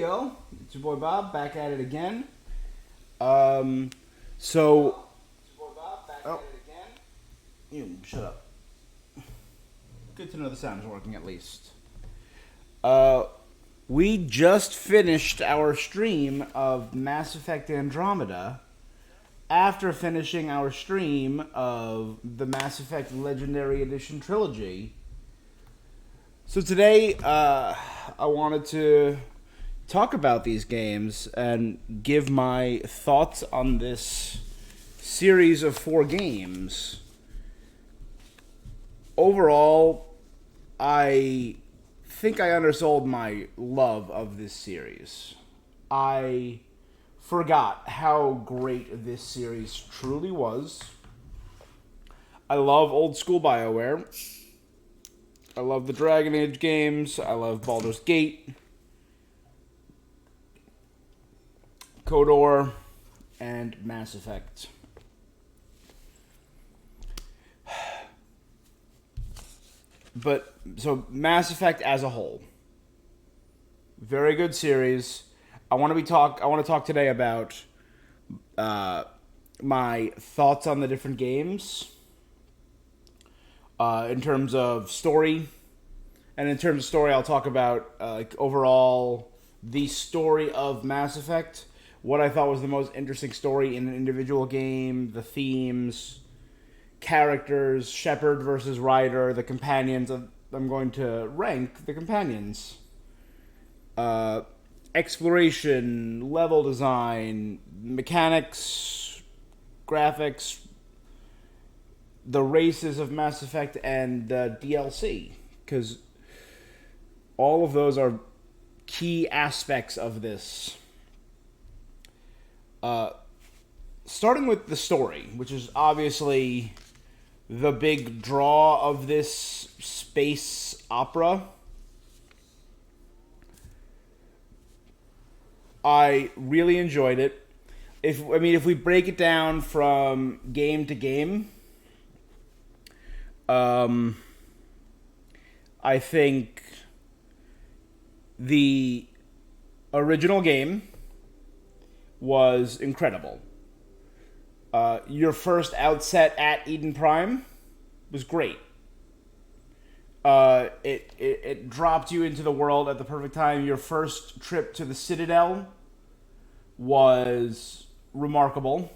go. It's your boy Bob back at it again. Um, so, oh, you shut up. Good to know the sound's working at least. Uh, we just finished our stream of Mass Effect Andromeda after finishing our stream of the Mass Effect Legendary Edition trilogy. So today, I wanted to talk about these games and give my thoughts on this series of 4 games. Overall, I think I undersold my love of this series. I forgot how great this series truly was. I love old school BioWare. I love the Dragon Age games. I love Baldur's Gate, KOTOR, and Mass Effect. But, so, Mass Effect as a whole. Very good series. I want to talk today about my thoughts on the different games. In terms of story. And in terms of story, I'll talk about, overall, the story of Mass Effect. What I thought was the most interesting story in an individual game, the themes, characters, Shepard versus Ryder, the companions. I'm going to rank the companions. Exploration, level design, mechanics, graphics, the races of Mass Effect, and the DLC. Because all of those are key aspects of this. Starting with the story, which is obviously the big draw of this space opera. I really enjoyed it. If we break it down from game to game, I think the original game was incredible. Your first outset at Eden Prime was great. It dropped you into the world at the perfect time. Your first trip to the Citadel was remarkable.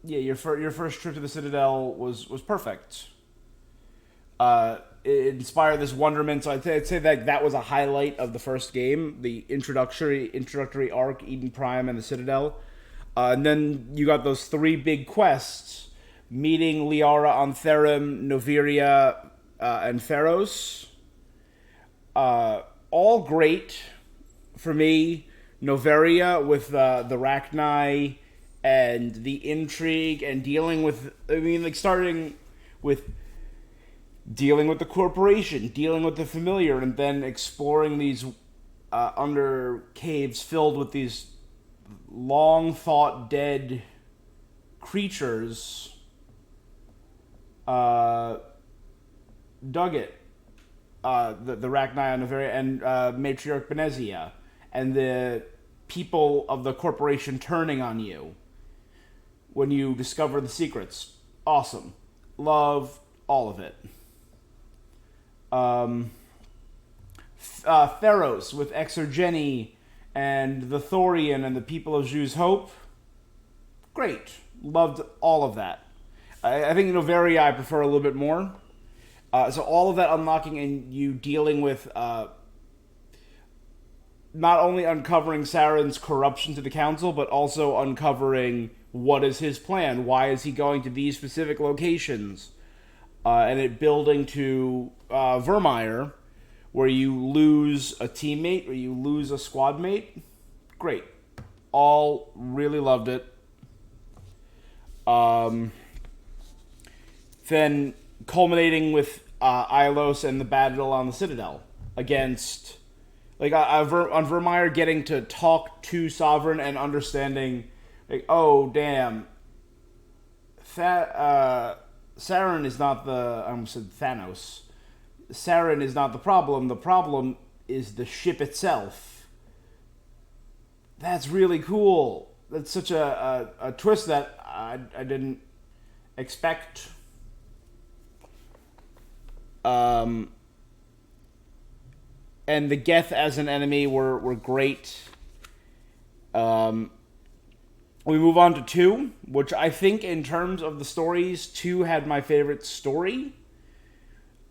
Your first trip to the Citadel was perfect. It inspired this wonderment. So I'd say that was a highlight of the first game, the introductory arc, Eden Prime and the Citadel. And then you got those 3 big quests, meeting Liara on Therum, Noveria, and Theros. All great for me. Noveria with the Rachni and the intrigue and dealing with, starting with dealing with the corporation, dealing with the familiar, and then exploring these under caves filled with these long thought dead creatures. Dug it. The Rachni on Noveria and Matriarch Benezia, and the people of the corporation turning on you when you discover the secrets. Awesome. Love all of it. Theros with Exergeni and the Thorian and the people of Zhu's Hope. Great. Loved all of that. I think Noveria I prefer a little bit more. So all of that unlocking and you dealing with not only uncovering Saren's corruption to the council, but also uncovering what is his plan. Why is he going to these specific locations? And it building to Vermeer, where you lose a teammate or you lose a squad mate. Great. All really loved it. Then culminating with Ilos and the battle on the Citadel against, on Vermeer, getting to talk to Sovereign and understanding, oh damn, Saren is not the, I almost said Thanos. Saren is not the problem. The problem is the ship itself. That's really cool. That's such a twist that I didn't expect. And the Geth as an enemy were great. We move on to 2, which I think in terms of the stories, 2 had my favorite story.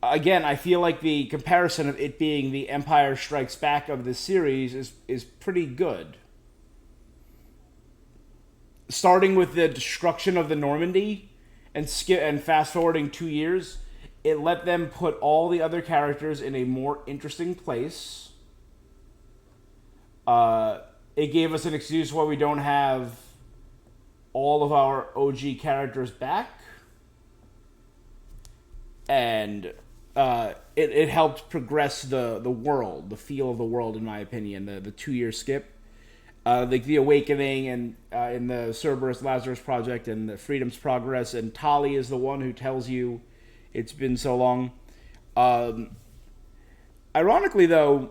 Again, I feel like the comparison of it being the Empire Strikes Back of this series is pretty good. Starting with the destruction of the Normandy and fast forwarding 2 years, it let them put all the other characters in a more interesting place. It gave us an excuse why we don't have all of our OG characters back. And it helped progress the world, the feel of the world, in my opinion. The 2-year skip, like the Awakening, and in the Cerberus Lazarus Project, and the Freedom's Progress, and Tali is the one who tells you it's been so long. Ironically, though,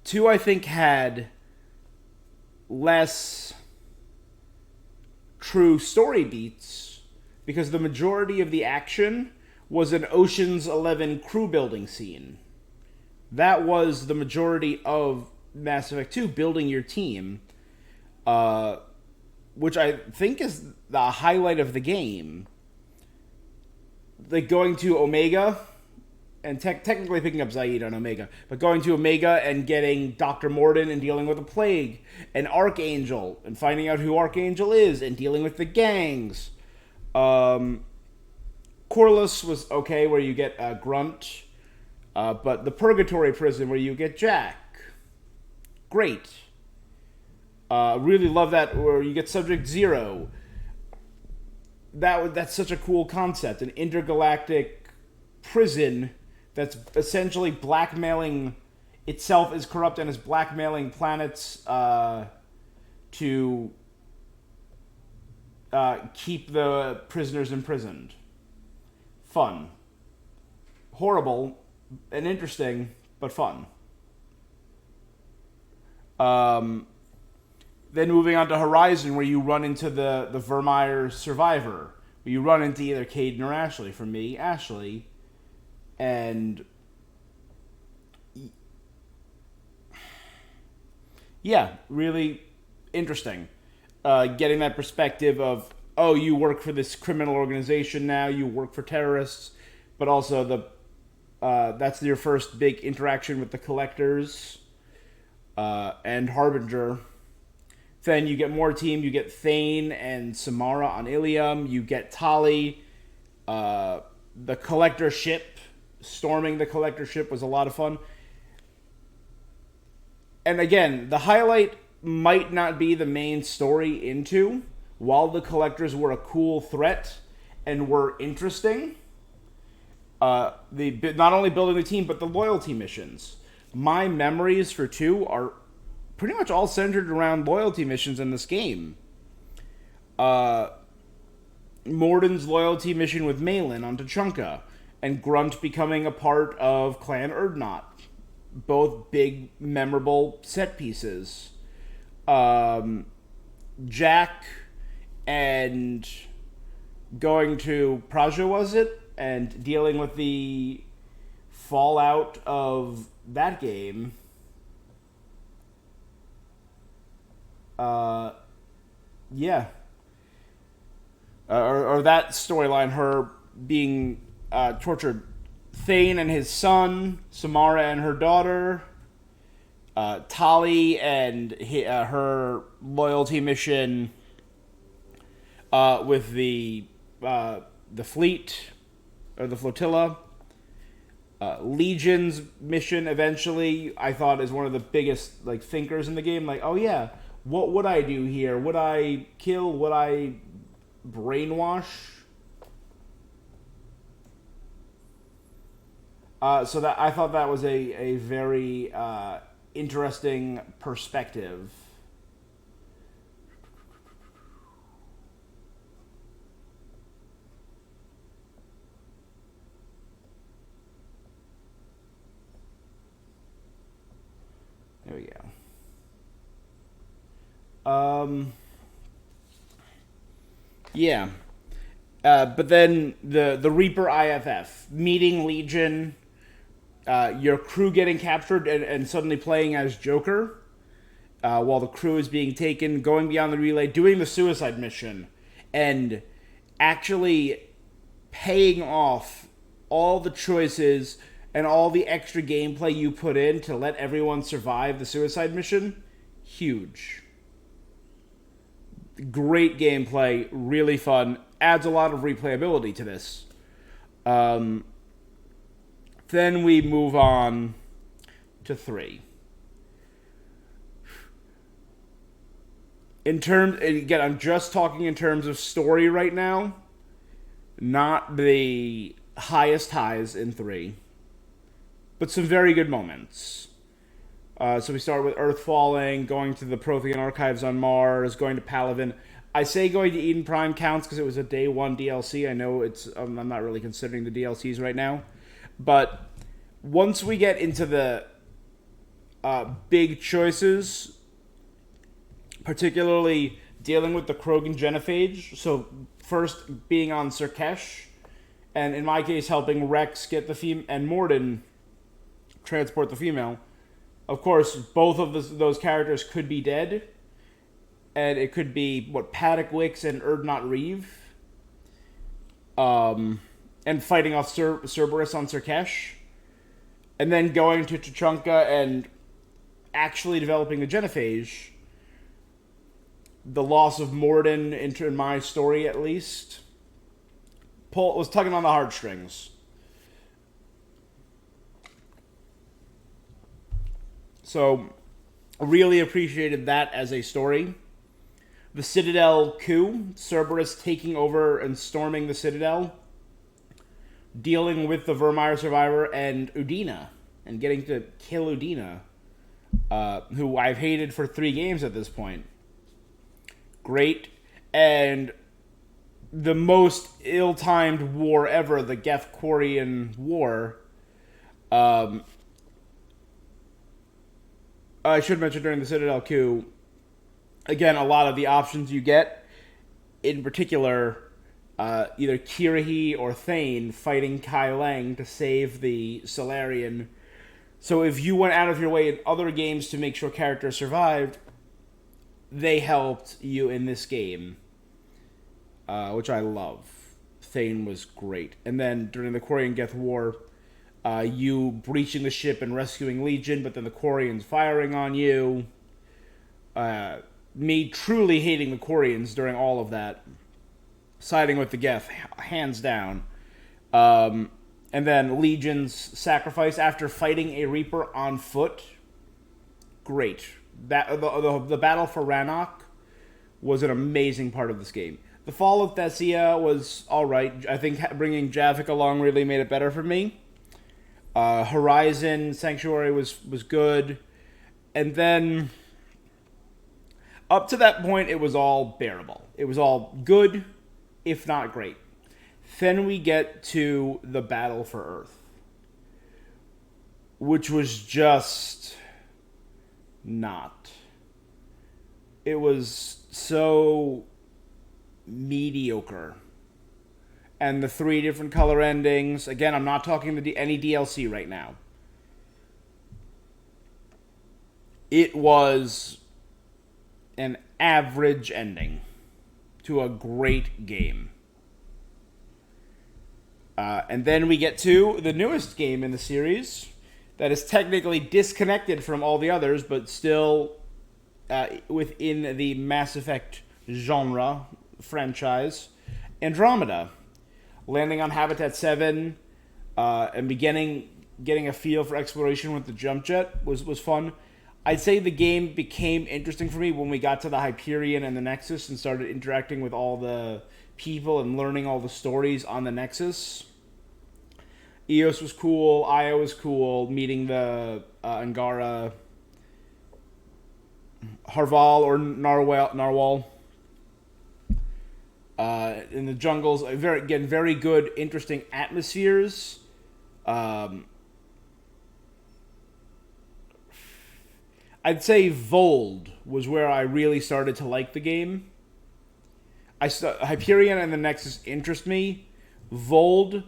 2 I think had less true story beats because the majority of the action was an Ocean's 11 crew building scene. That was the majority of Mass Effect 2, building your team, which I think is the highlight of the game. Like going to Omega, and technically picking up Zaid on Omega, but going to Omega and getting Dr. Morden and dealing with the Plague, and Archangel, and finding out who Archangel is, and dealing with the gangs. Corliss was okay, where you get Grunt, but the Purgatory Prison, where you get Jack, great. Really love that, where you get Subject Zero. That's such a cool concept, an intergalactic prison that's essentially blackmailing itself, is corrupt and is blackmailing planets to keep the prisoners imprisoned. Fun. Horrible and interesting, but fun. Then moving on to Horizon, where you run into the Vermeer Survivor. Where you run into either Caden or Ashley. For me, Ashley. And yeah, really interesting. Getting that perspective of, oh, you work for this criminal organization now, you work for terrorists, but also that's your first big interaction with the Collectors and Harbinger. Then you get more team, you get Thane and Samara on Ilium, you get Tali, the Collector ship. Storming the Collector ship was a lot of fun. And again, the highlight might not be the main story into, while the Collectors were a cool threat and were interesting. Not only building the team, but the loyalty missions. My memories for 2 are pretty much all centered around loyalty missions in this game. Morden's loyalty mission with Malin on Tuchanka, and Grunt becoming a part of Clan Urdnot. Both big, memorable set pieces. Jack and going to Praja, was it? And dealing with the fallout of that game. Yeah. Or that storyline, her being tortured. Thane and his son, Samara and her daughter, Tali and her loyalty mission with the fleet, or the flotilla. Legion's mission eventually, I thought, is one of the biggest thinkers in the game. Like, oh yeah, what would I do here? Would I kill? Would I brainwash? So that I thought that was a very interesting perspective. There we go. Yeah. But then the Reaper IFF, meeting Legion, your crew getting captured and suddenly playing as Joker, while the crew is being taken, going beyond the relay, doing the suicide mission, and actually paying off all the choices and all the extra gameplay you put in to let everyone survive the suicide mission. Huge. Great gameplay, really fun, adds a lot of replayability to this. Then we move on to 3. In terms, again, I'm just talking in terms of story right now, not the highest highs in 3, but some very good moments. So we start with Earth falling, going to the Prothean archives on Mars, going to Palaven. I say going to Eden Prime counts because it was a day 1 DLC. I know I'm not really considering the DLCs right now, but once we get into the big choices, particularly dealing with the Krogan genophage, so first being on Surkesh, and in my case helping Rex get the and Morden transport the female. Of course, both of those characters could be dead, and it could be Paddock Wicks and Erdnot Reeve, and fighting off Cerberus on Surkesh, and then going to Tuchanka and actually developing the genophage. The loss of Morden, in my story at least, was tugging on the heartstrings. So, really appreciated that as a story. The Citadel coup, Cerberus taking over and storming the Citadel, dealing with the Vermeer survivor and Udina, and getting to kill Udina, who I've hated for 3 games at this point. Great. And the most ill-timed war ever, the Geth-Quarian War. I should mention during the Citadel coup, again, a lot of the options you get, in particular, either Kirahi or Thane fighting Kai Lang to save the Solarian. So if you went out of your way in other games to make sure characters survived, they helped you in this game, which I love. Thane was great. And then during the Quarian Geth War, you breaching the ship and rescuing Legion, but then the Quarians firing on you. Me truly hating the Quarians during all of that. Siding with the Geth, hands down. And then Legion's sacrifice after fighting a Reaper on foot. Great. The battle for Rannoch was an amazing part of this game. The fall of Thessia was alright. I think bringing Javik along really made it better for me. Horizon Sanctuary was good. And then up to that point, it was all bearable. It was all good, if not great. Then we get to the Battle for Earth, which was just not. It was so mediocre. And the 3 different color endings. Again, I'm not talking any DLC right now. It was an average ending to a great game. And then we get to the newest game in the series that is technically disconnected from all the others, but still within the Mass Effect genre franchise, Andromeda. Landing on Habitat 7 and getting a feel for exploration with the jump jet was fun. I'd say the game became interesting for me when we got to the Hyperion and the Nexus and started interacting with all the people and learning all the stories on the Nexus. Eos was cool, Io was cool, meeting the Angara, Harval or Narwhal. In the jungles, very good, interesting atmospheres. I I'd say Vold was where I really started to like the game. Hyperion and the Nexus interest me. Vold,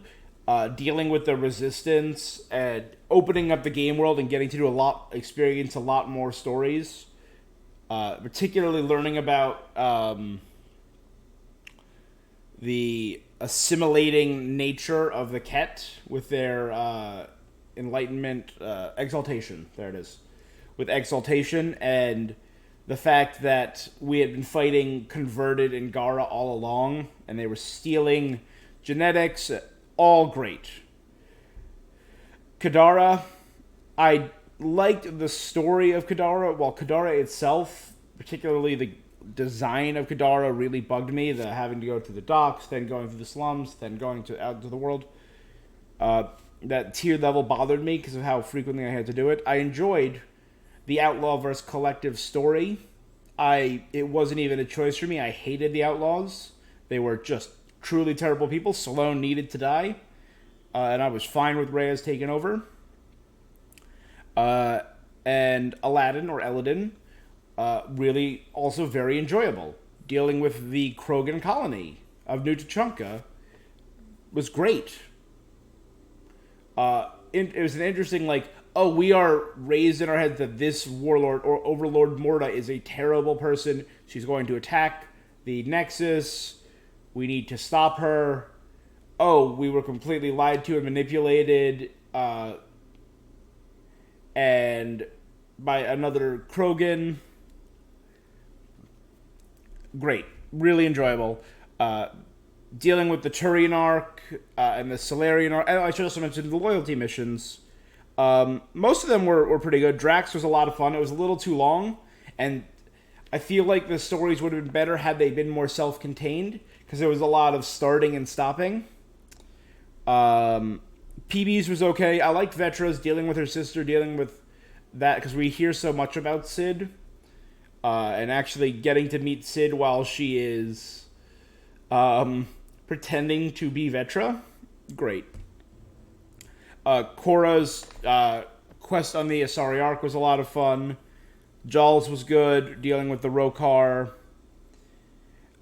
dealing with the resistance and opening up the game world and getting to experience a lot more stories. Particularly learning about the assimilating nature of the Ket with their enlightenment, exaltation. There it is. With exaltation and the fact that we had been fighting converted in Gara all along, and they were stealing genetics, all great. Kadara, I liked the story of Kadara, while Kadara itself, particularly the design of Kadara, really bugged me. The having to go to the docks, then going through the slums, then going out into the world. That tier level bothered me because of how frequently I had to do it. I enjoyed the Outlaw vs. Collective story. It wasn't even a choice for me. I hated the Outlaws. They were just truly terrible people. Salone needed to die. And I was fine with Reyes taking over. And Aladdin, or Eladin, really also very enjoyable. Dealing with the Krogan colony of New Tuchanka was great. It was an interesting, we are raised in our heads that this warlord or overlord Morta is a terrible person. She's going to attack the Nexus. We need to stop her. Oh, we were completely lied to and manipulated, and by another Krogan. Great. Really enjoyable. Dealing with the Turian arc and the Solarian arc. I should also mention the loyalty missions. Most of them were pretty good. Drax was a lot of fun. It was a little too long, and I feel like the stories would have been better had they been more self-contained, because there was a lot of starting and stopping. PB's was okay. I liked Vetra's dealing with her sister, dealing with that, because we hear so much about Cid, and actually getting to meet Cid while she is pretending to be Vetra. Great. Korra's quest on the Asari Arc was a lot of fun. Jaws was good, dealing with the Rokar.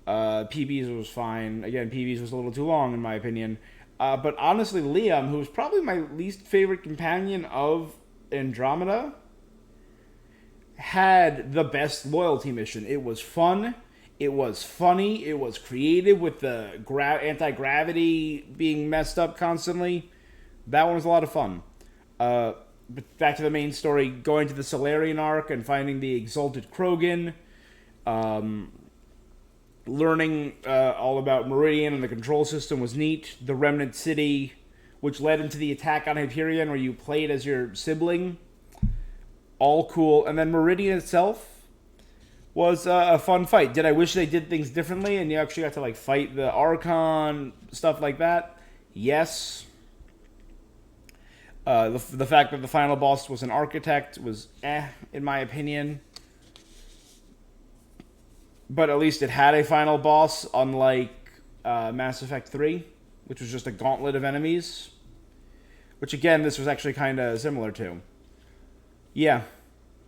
PB's was fine. Again, PB's was a little too long, in my opinion. But honestly, Liam, who was probably my least favorite companion of Andromeda, had the best loyalty mission. It was fun. It was funny. It was creative with the anti-gravity being messed up constantly. That one was a lot of fun. But back to the main story, going to the Solarian Arc and finding the Exalted Krogan. Learning all about Meridian and the control system was neat. The Remnant City, which led into the attack on Hyperion, where you played as your sibling. All cool. And then Meridian itself was a fun fight. Did I wish they did things differently and you actually got to fight the Archon, stuff like that? Yes. The fact that the final boss was an architect was in my opinion. But at least it had a final boss, unlike Mass Effect 3, which was just a gauntlet of enemies. Which, again, this was actually kind of similar to. Yeah,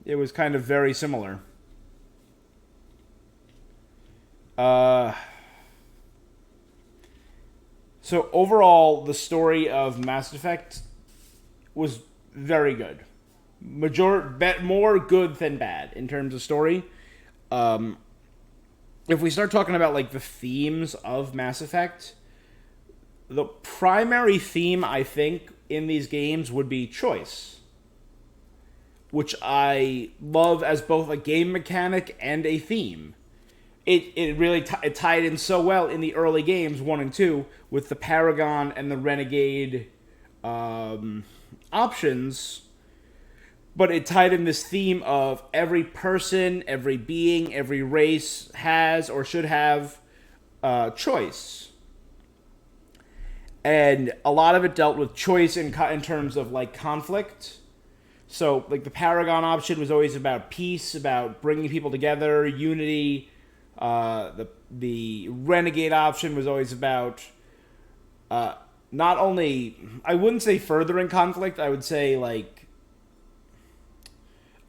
it was kind of very similar. So, overall, the story of Mass Effect was very good. More good than bad in terms of story. If we start talking about the themes of Mass Effect, the primary theme I think in these games would be choice, which I love as both a game mechanic and a theme. It really it tied in so well in the early games 1 and 2 with the Paragon and the Renegade options. But it tied in this theme of every person, every being, every race has or should have choice. And a lot of it dealt with choice in terms of conflict. So the Paragon option was always about peace, about bringing people together, unity. The Renegade option was always about not only, I wouldn't say furthering conflict, I would say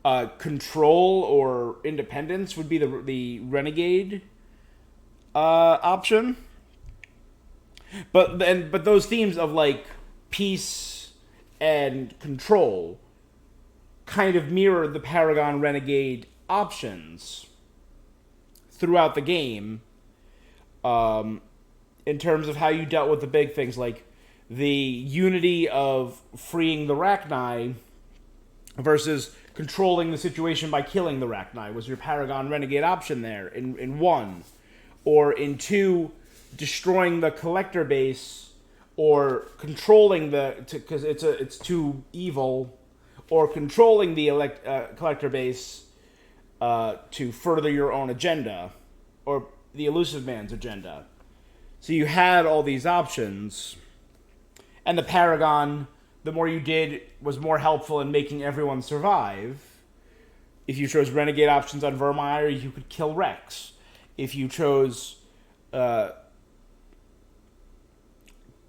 control or independence would be the renegade option. But those themes of like peace and control kind of mirror the Paragon Renegade options throughout the game, in terms of how you dealt with the big things, like the unity of freeing the Rachni versus controlling the situation by killing the Rachni was your Paragon Renegade option there in 1. Or in 2, destroying the collector base or controlling because it's too evil, or controlling the collector base to further your own agenda, or the Elusive Man's agenda. So you had all these options, and the Paragon, the more you did, was more helpful in making everyone survive. If you chose Renegade options on Vermeer, you could kill Rex. If you chose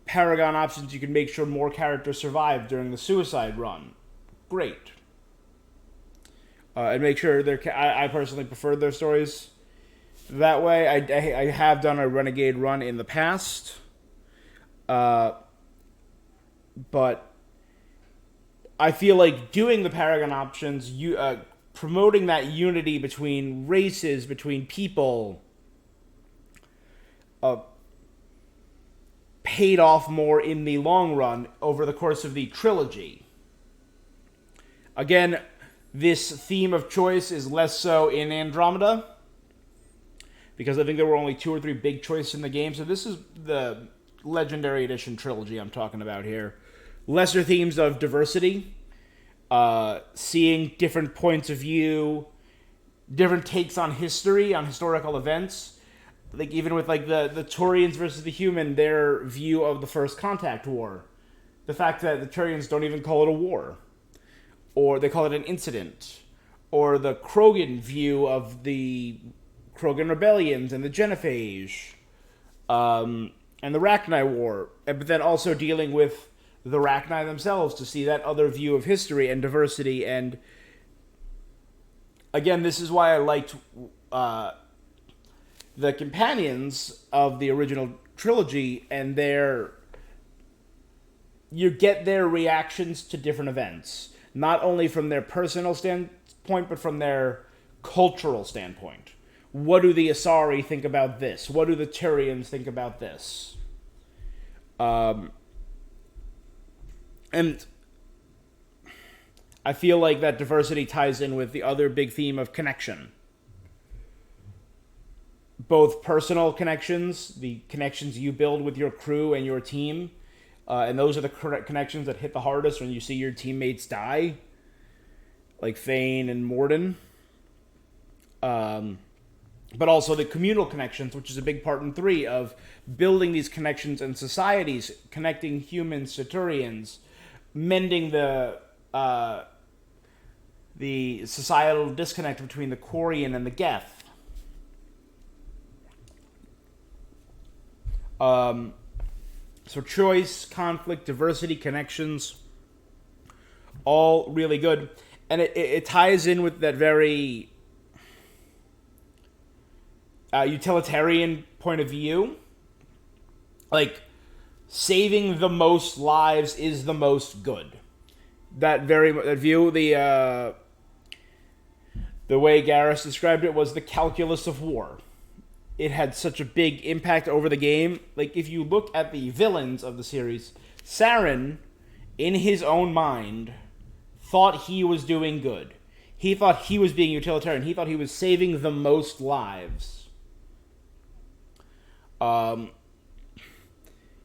Paragon options, you could make sure more characters survive during the suicide run. Great. And make sure I personally preferred their stories that way. I have done a Renegade run in the past, but I feel like doing the Paragon options, promoting that unity between races, between people, paid off more in the long run over the course of the trilogy. Again, this theme of choice is less so in Andromeda, because I think there were only 2 or 3 big choices in the game. So this is the Legendary Edition trilogy I'm talking about here. Lesser themes of diversity, seeing different points of view, different takes on history, on historical events. Like even with like the Turians versus the Human, their view of the First Contact War. The fact that the Turians don't even call it a war, or they call it an incident. Or the Krogan view of the Krogan rebellions and the Genophage, and the Rachni War. But then also dealing with the Rachni themselves to see that other view of history and diversity. And again, this is why I liked the companions of the original trilogy, and you get their reactions to different events, not only from their personal standpoint, but from their cultural standpoint. What do the Asari think about this? What do the Turians think about this? And I feel like that diversity ties in with the other big theme of connection. Both personal connections, the connections you build with your crew and your team, and those are the connections that hit the hardest when you see your teammates die, like Thane and Morden. But also the communal connections, which is a big part in 3 of building these connections in societies, connecting humans to Turians, mending the societal disconnect between the Quarian and the Geth. So choice, conflict, diversity, connections, all really good. And it ties in with that very utilitarian point of view. Like, saving the most lives is the most good. That view, the way Garrus described it was the calculus of war. It had such a big impact over the game. Like, if you look at the villains of the series, Saren, in his own mind, thought he was doing good. He thought he was being utilitarian. He thought he was saving the most lives.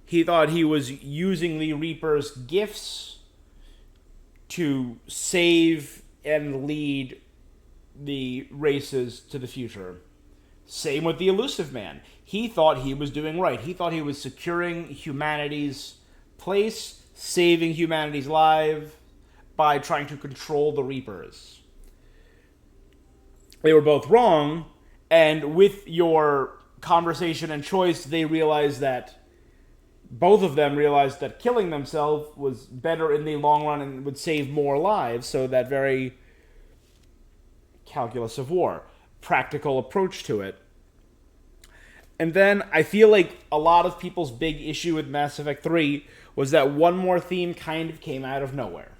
He thought he was using the Reaper's gifts to save and lead the races to the future. Same with the Elusive Man. He thought he was doing right. He thought he was securing humanity's place, saving humanity's life by trying to control the Reapers. They were both wrong, and with your conversation and choice, both of them realized that killing themselves was better in the long run and would save more lives. So that very calculus of war, practical approach to it. And then I feel like a lot of people's big issue with Mass Effect 3 was that one more theme kind of came out of nowhere.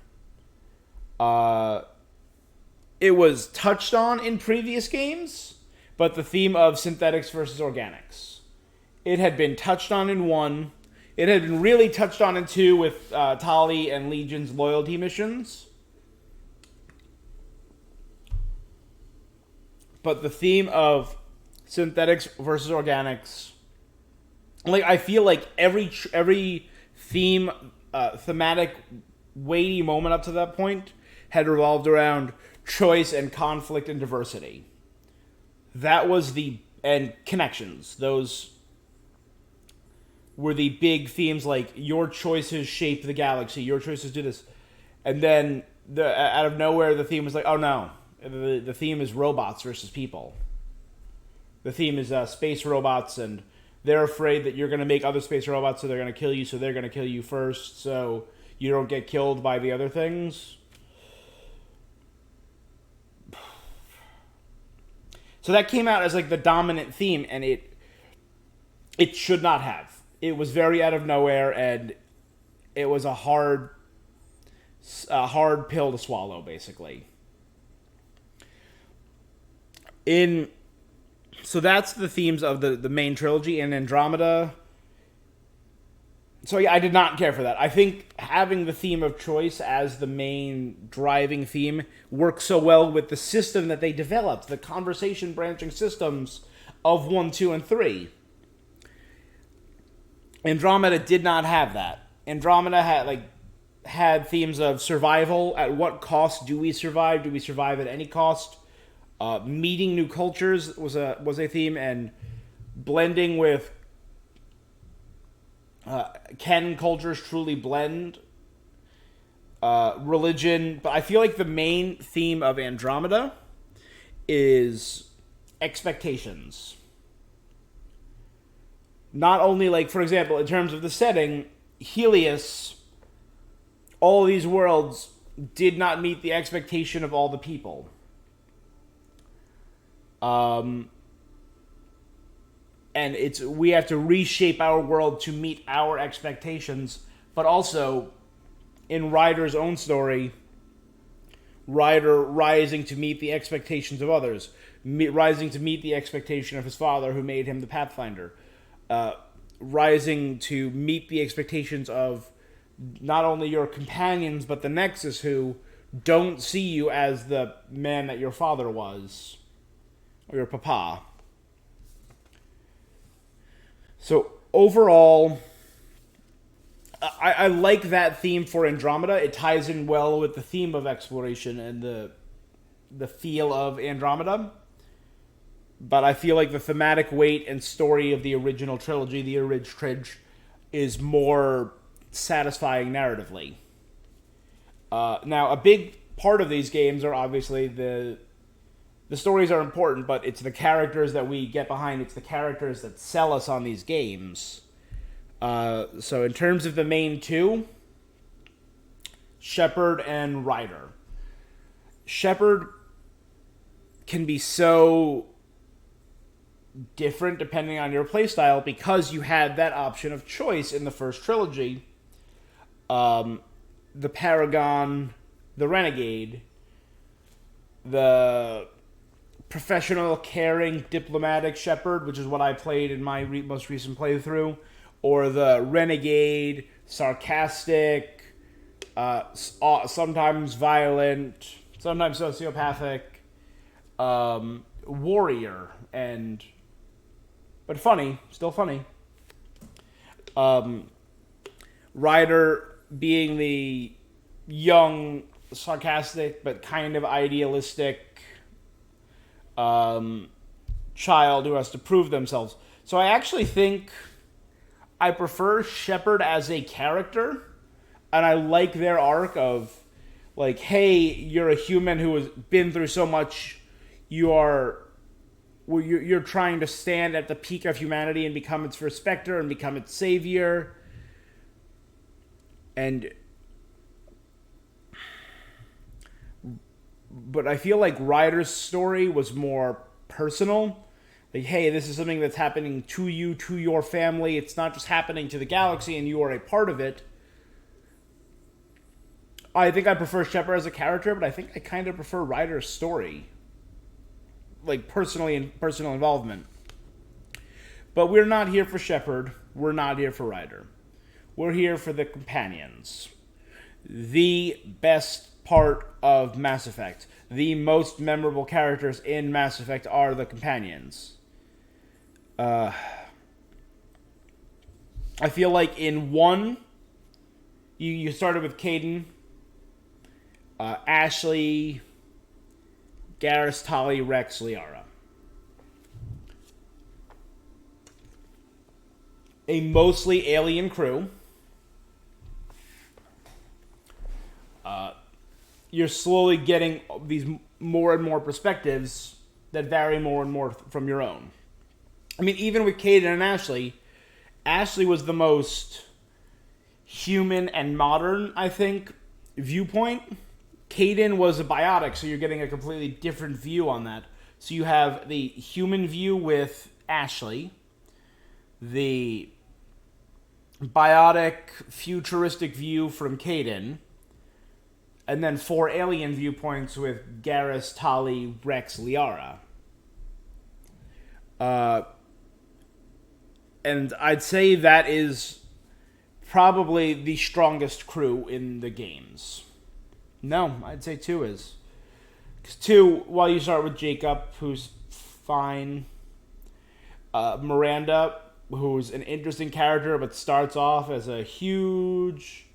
It was touched on in previous games, but the theme of synthetics versus organics. It had been touched on in 1. It had been really touched on in 2 with Tali and Legion's loyalty missions. But the theme of synthetics versus organics, like, I feel like every theme, thematic, weighty moment up to that point had revolved around choice and conflict and diversity. That was and connections. Those were the big themes, like, your choices shape the galaxy, your choices do this. And then, out of nowhere, the theme was like, oh no, the theme is robots versus people. The theme is space robots, and they're afraid that you're going to make other space robots, so they're going to kill you, so they're going to kill you first, so you don't get killed by the other things. So that came out as, like, the dominant theme, and it should not have. It was very out of nowhere, and it was a hard pill to swallow, basically. So that's the themes of the main trilogy. In Andromeda, so yeah, I did not care for that. I think having the theme of choice as the main driving theme works so well with the system that they developed, the conversation branching systems of 1, 2, and 3. Andromeda did not have that. Andromeda had themes of survival. At what cost do we survive? Do we survive at any cost? Meeting new cultures was a theme, and blending with can cultures truly blend? Religion. But I feel like the main theme of Andromeda is expectations. Not only, like, for example, in terms of the setting, Helios, all of these worlds did not meet the expectation of all the people. And we have to reshape our world to meet our expectations, but also, in Ryder's own story, Ryder rising to meet the expectations of others, rising to meet the expectation of his father who made him the Pathfinder, rising to meet the expectations of not only your companions, but the Nexus, who don't see you as the man that your father was, or your papa. So overall, I like that theme for Andromeda. It ties in well with the theme of exploration and the feel of Andromeda. But I feel like the thematic weight and story of the original trilogy, the Tridge, is more satisfying narratively. Now, a big part of these games are obviously the stories are important, but it's the characters that we get behind. It's the characters that sell us on these games. So in terms of the main two, Shepard and Ryder. Shepard can be so different depending on your playstyle because you had that option of choice in the first trilogy. The Paragon, the Renegade, the professional, caring, diplomatic Shepard, which is what I played in my most recent playthrough, or the Renegade, sarcastic, sometimes violent, sometimes sociopathic, warrior, but funny, still funny. Ryder being the young, sarcastic, but kind of idealistic child who has to prove themselves. So I actually think I prefer Shepard as a character, and I like their arc of, like, hey, you're a human who has been through so much, you're trying to stand at the peak of humanity and become its respecter and become its savior. And but I feel like Ryder's story was more personal. Like, hey, this is something that's happening to you, to your family. It's not just happening to the galaxy and you are a part of it. I think I prefer Shepard as a character, but I think I kind of prefer Ryder's story. Like, personal involvement. But we're not here for Shepard. We're not here for Ryder. We're here for the companions. The best part of Mass Effect. The most memorable characters in Mass Effect are the companions. I feel like in 1, you started with Kaidan, Ashley, Garrus, Tali, Rex, Liara. A mostly alien crew. You're slowly getting these more and more perspectives that vary more and more from your own. I mean, even with Kaidan and Ashley, Ashley was the most human and modern, I think, viewpoint. Kaidan was a biotic, so you're getting a completely different view on that. So you have the human view with Ashley, the biotic, futuristic view from Kaidan, and then 4 alien viewpoints with Garrus, Tali, Rex, Liara. And I'd say that is probably the strongest crew in the games. No, I'd say 2 is. Because 2, while you start with Jacob, who's fine. Miranda, who's an interesting character, but starts off as a huge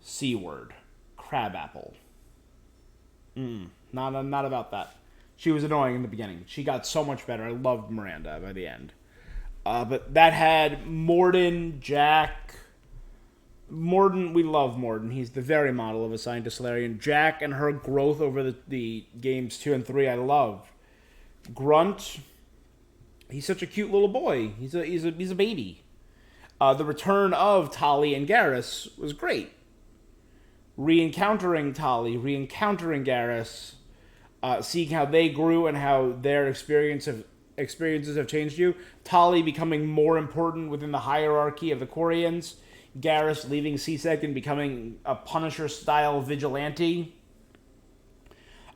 C word. Crabapple. Not about that. She was annoying in the beginning. She got so much better. I loved Miranda by the end. But that had Mordin, Jack. Mordin, we love Mordin. He's the very model of a scientist Salarian. Jack and her growth over the games 2 and 3, I loved. Grunt, he's such a cute little boy. He's a baby. The return of Tali and Garrus was great. Re-encountering Tali, re-encountering Garrus, seeing how they grew and how their experiences have changed you. Tali becoming more important within the hierarchy of the Quarians. Garrus leaving C-Sec and becoming a Punisher-style vigilante.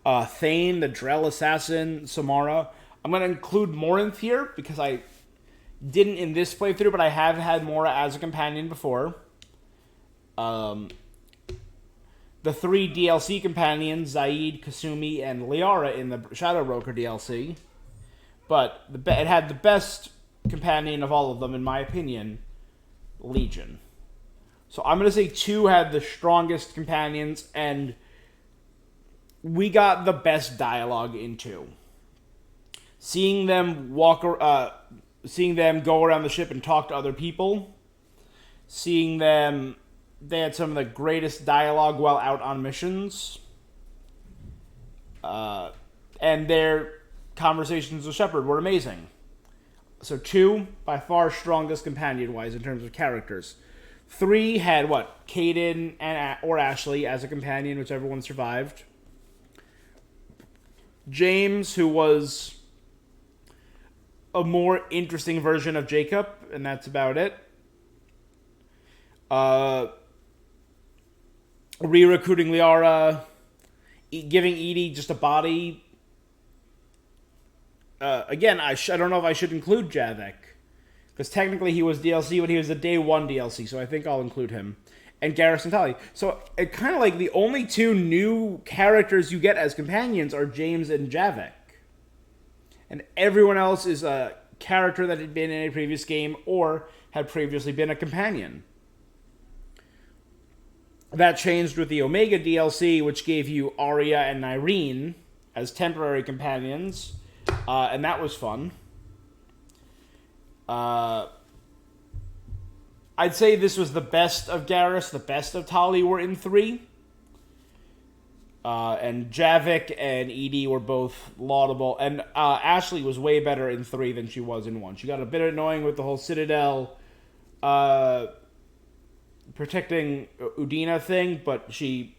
Thane, the Drell assassin. Samara. I'm going to include Morinth here because I didn't in this playthrough, but I have had Mora as a companion before. The 3 DLC companions, Zaid, Kasumi, and Liara in the Shadow Broker DLC. But it had the best companion of all of them, in my opinion, Legion. So I'm going to say 2 had the strongest companions, and we got the best dialogue in 2. Seeing them seeing them go around the ship and talk to other people, seeing them. They had some of the greatest dialogue while out on missions. And their conversations with Shepard were amazing. So 2, by far strongest companion-wise in terms of characters. 3 had, Kaidan or Ashley as a companion, whichever one survived. James, who was a more interesting version of Jacob, and that's about it. Re-recruiting Liara, giving Edie just a body. Again, I don't know if I should include Javik, because technically he was DLC, but he was a day 1 DLC, so I think I'll include him. And Garrus and Tali. So it kind of like the only 2 new characters you get as companions are James and Javik. And everyone else is a character that had been in a previous game or had previously been a companion. That changed with the Omega DLC, which gave you Arya and Nyreen as temporary companions, and that was fun. I'd say this was the best of Garrus, the best of Tali were in 3. And Javik and Edie were both laudable. And Ashley was way better in 3 than she was in 1. She got a bit annoying with the whole Citadel protecting Udina thing, but she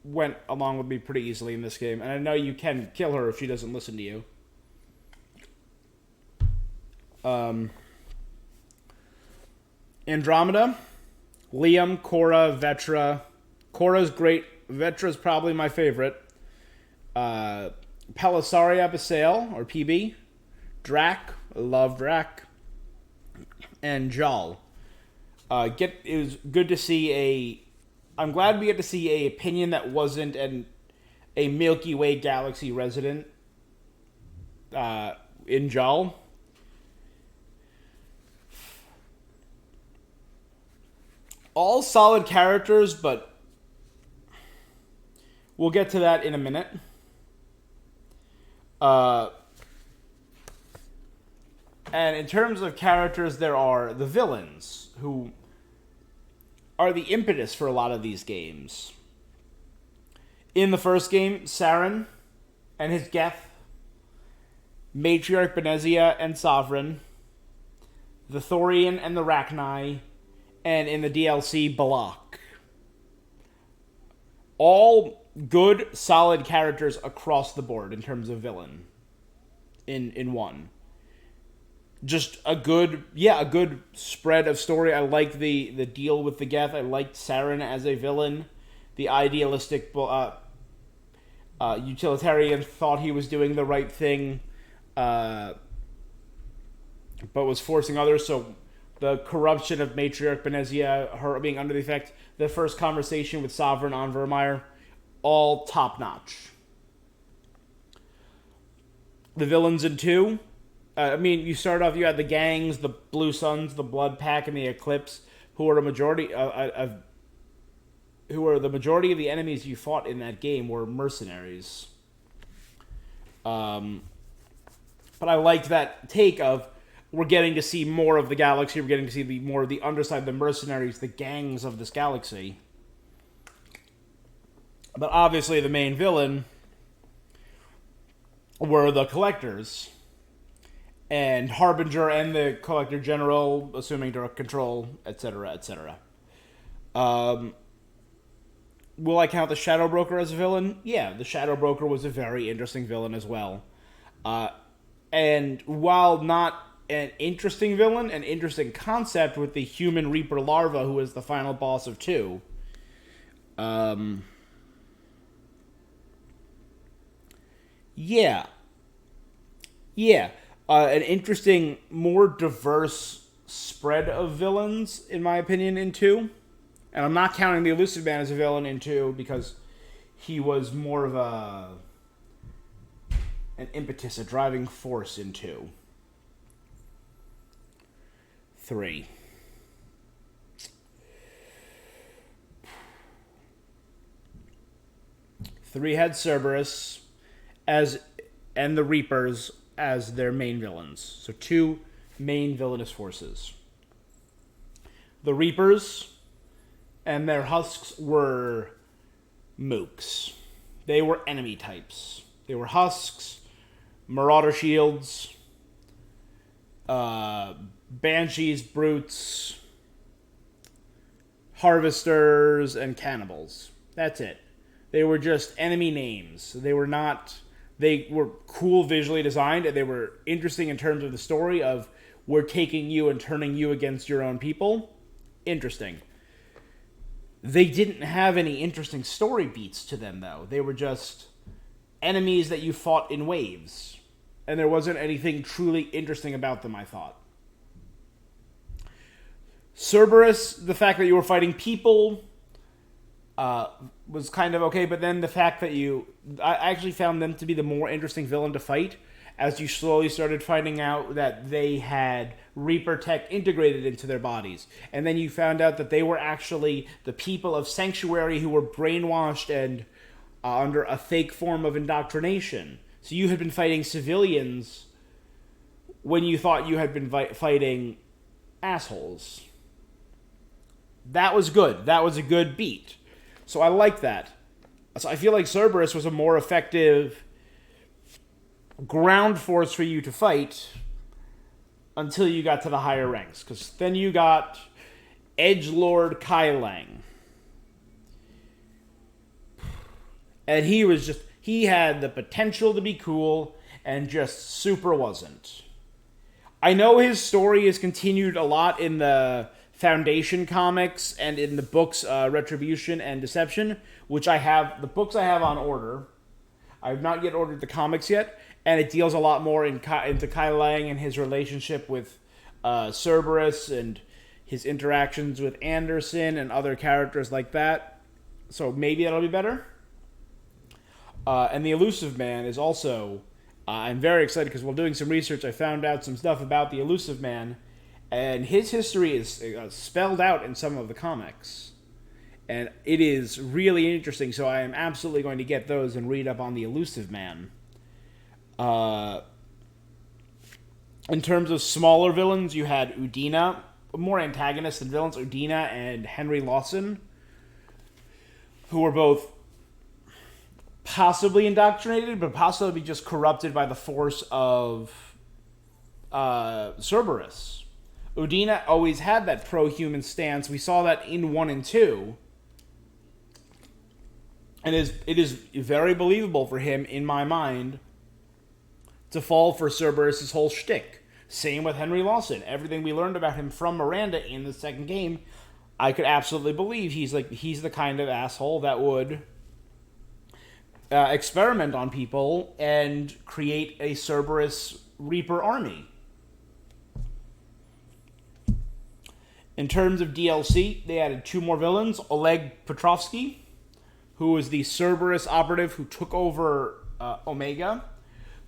went along with me pretty easily in this game, and I know you can kill her if she doesn't listen to you. Andromeda, Liam, Korra, Vetra. Korra's great. Vetra's probably my favorite. Pelissari Abyssale, or PB. Drac, love Drac. And Jal. It was good to see I'm glad we get to see a opinion that wasn't a Milky Way galaxy resident in Jal. All solid characters, but we'll get to that in a minute. And in terms of characters, there are the villains, who are the impetus for a lot of these games. In the first game, Saren and his Geth, Matriarch Benezia and Sovereign, the Thorian and the Rachni, and in the DLC, Balak. All good, solid characters across the board in terms of villain in one. Just a good spread of story. I liked the deal with the Geth. I liked Saren as a villain. The idealistic utilitarian thought he was doing the right thing, but was forcing others. So the corruption of Matriarch Benezia, her being under the effect, the first conversation with Sovereign on Vermeer, all top notch. The villains in 2. You start off, you had the gangs, the Blue Suns, the Blood Pack, and the Eclipse, who are the majority of the enemies you fought in that game were mercenaries. But I liked that take of, we're getting to see more of the galaxy, we're getting to see more of the underside, the mercenaries, the gangs of this galaxy. But obviously the main villain were the Collectors. And Harbinger and the Collector General, assuming direct control, etc., etc. Will I count the Shadow Broker as a villain? Yeah, the Shadow Broker was a very interesting villain as well. And while not an interesting villain, an interesting concept with the human Reaper larva, who is the final boss of 2. Yeah. An interesting, more diverse spread of villains, in my opinion, in 2. And I'm not counting the Elusive Man as a villain in 2, because he was more of an impetus, a driving force in 2. 3. Three had Cerberus and the Reapers as their main villains. So 2 main villainous forces. The Reapers and their husks were mooks. They were enemy types. They were husks, Marauder shields, banshees, brutes, harvesters, and cannibals. That's it. They were just enemy names. They were cool visually designed, and they were interesting in terms of the story of, we're taking you and turning you against your own people. Interesting. They didn't have any interesting story beats to them, though. They were just enemies that you fought in waves. And there wasn't anything truly interesting about them, I thought. Cerberus, the fact that you were fighting people, was kind of okay, but then the fact that I actually found them to be the more interesting villain to fight, as you slowly started finding out that they had Reaper tech integrated into their bodies. And then you found out that they were actually the people of Sanctuary who were brainwashed and under a fake form of indoctrination. So you had been fighting civilians when you thought you had been fighting assholes. That was good. That was a good beat. So I like that. So I feel like Cerberus was a more effective ground force for you to fight until you got to the higher ranks. Because then you got Edgelord Kai Lang. And he had the potential to be cool and just super wasn't. I know his story is continued a lot in the Foundation comics and in the books Retribution and Deception, which I have, the books I have on order. I have not yet ordered the comics yet, and it deals a lot more into Kai Lang and his relationship with Cerberus and his interactions with Anderson and other characters like that. So maybe that'll be better. And the Elusive Man is also... I'm very excited because while doing some research, I found out some stuff about the Elusive Man, and his history is spelled out in some of the comics. And it is really interesting, so I am absolutely going to get those and read up on the Elusive Man. In terms of smaller villains, you had Udina, more antagonists than villains, Udina and Henry Lawson, who were both possibly indoctrinated, but possibly just corrupted by the force of Cerberus. Udina always had that pro-human stance. We saw that in 1 and 2. And it is very believable for him, in my mind, to fall for Cerberus' whole shtick. Same with Henry Lawson. Everything we learned about him from Miranda in the second game, I could absolutely believe he's the kind of asshole that would experiment on people and create a Cerberus Reaper army. In terms of DLC, they added 2 more villains. Oleg Petrovsky, who was the Cerberus operative who took over Omega,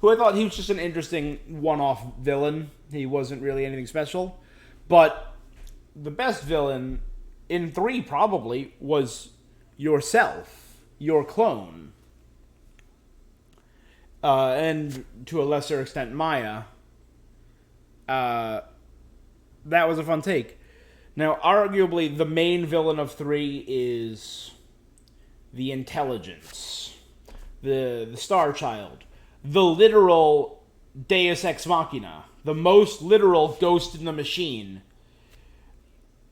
who I thought he was just an interesting one-off villain. He wasn't really anything special. But the best villain in 3 probably was yourself, your clone. And to a lesser extent, Maya. That was a fun take. Now, arguably, the main villain of 3 is the Intelligence, the Star Child, the literal Deus Ex Machina, the most literal ghost in the machine,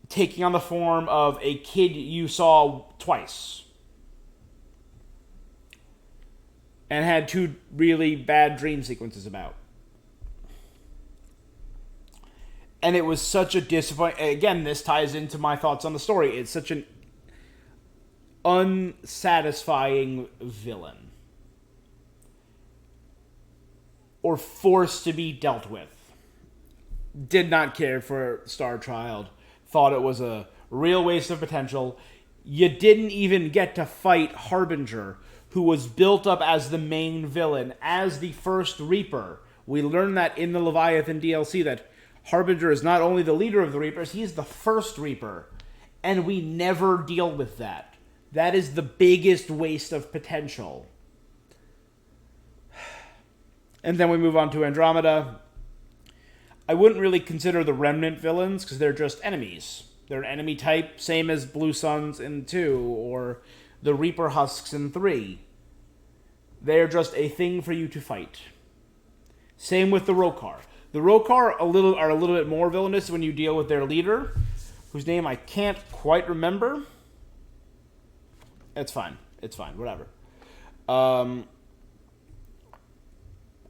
taking on the form of a kid you saw twice, and had 2 really bad dream sequences about. And it was such a disappointment. Again, this ties into my thoughts on the story. It's such an unsatisfying villain. Or forced to be dealt with. Did not care for Star Child. Thought it was a real waste of potential. You didn't even get to fight Harbinger, who was built up as the main villain, as the first Reaper. We learned that in the Leviathan DLC, that Harbinger is not only the leader of the Reapers, he is the first Reaper. And we never deal with that. That is the biggest waste of potential. And then we move on to Andromeda. I wouldn't really consider the Remnant villains, because they're just enemies. They're an enemy type, same as Blue Suns in 2, or the Reaper Husks in 3. They're just a thing for you to fight. Same with the Rokar. The Rokar are a little bit more villainous when you deal with their leader, whose name I can't quite remember. It's fine. It's fine. Whatever.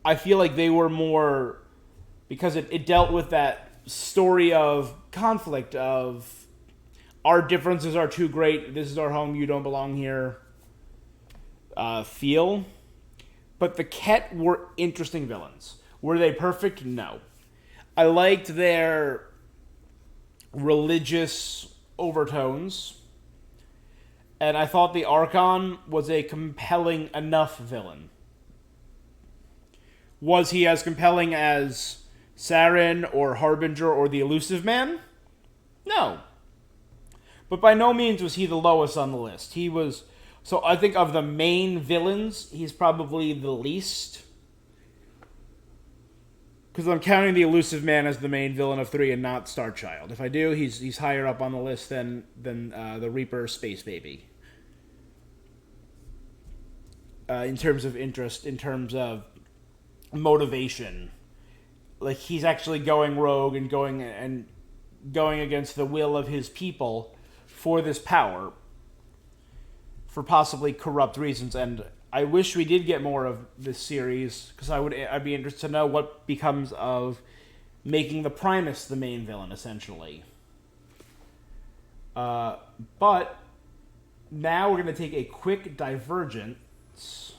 I feel like they were more... because it dealt with that story of conflict, of our differences are too great, this is our home, you don't belong here, feel. But the Ket were interesting villains. Were they perfect? No. I liked their religious overtones, and I thought the Archon was a compelling enough villain. Was he as compelling as Saren or Harbinger or the Elusive Man? No. But by no means was he the lowest on the list. He was... so I think of the main villains, he's probably the least. Because I'm counting the Elusive Man as the main villain of 3 and not Starchild. If I do, he's higher up on the list than the Reaper Space Baby. In terms of interest, in terms of motivation. Like, he's actually going rogue and going against the will of his people for this power. for possibly corrupt reasons. And I wish we did get more of this series, because I'd be interested to know what becomes of making the Primus the main villain, essentially. But now we're going to take a quick divergence.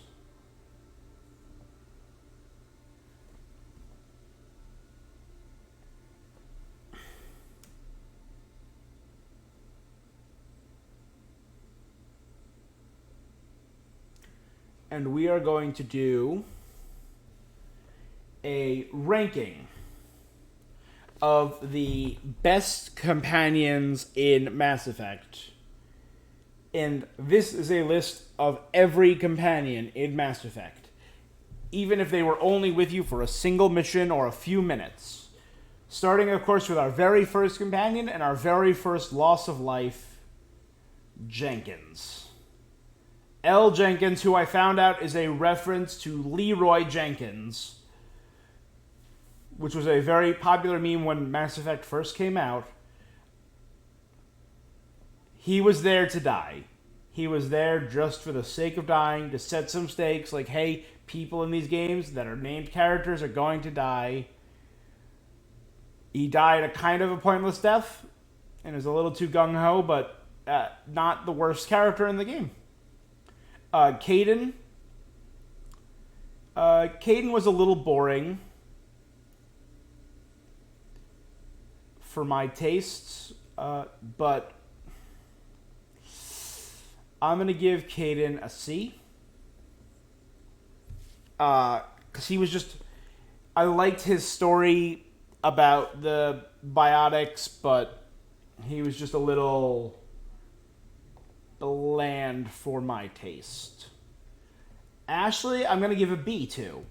And we are going to do a ranking of the best companions in Mass Effect. And this is a list of every companion in Mass Effect. Even if they were only with you for a single mission or a few minutes. Starting, of course, with our very first companion and our very first loss of life, Jenkins. L. Jenkins, who I found out is a reference to Leroy Jenkins, which was a very popular meme when Mass Effect first came out. He was there to die. He was there just for the sake of dying, to set some stakes, like, hey, people in these games that are named characters are going to die. He died a kind of a pointless death, and is a little too gung-ho, but not the worst character in the game. Kaidan. Kaidan was a little boring for my tastes, but I'm going to give Kaidan a C. Because he was just... I liked his story about the biotics, but he was just a little bland for my taste. Ashley, I'm going to give a B to.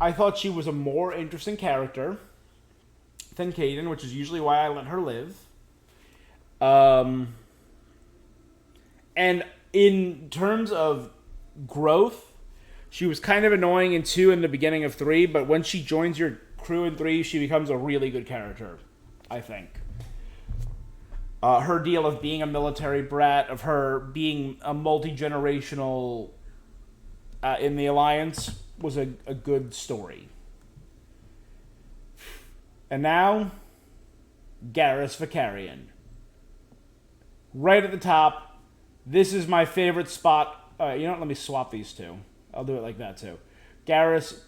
I thought she was a more interesting character than Kaidan, which is usually why I let her live. And in terms of growth, she was kind of annoying in 2 and the beginning of 3, but when she joins your crew in 3, she becomes a really good character, I think. Her deal of being a military brat, of her being a multi-generational in the Alliance, was a good story. And now, Garrus Vakarian. Right at the top. This is my favorite spot. You know what? Let me swap these two. I'll do it like that too. Garrus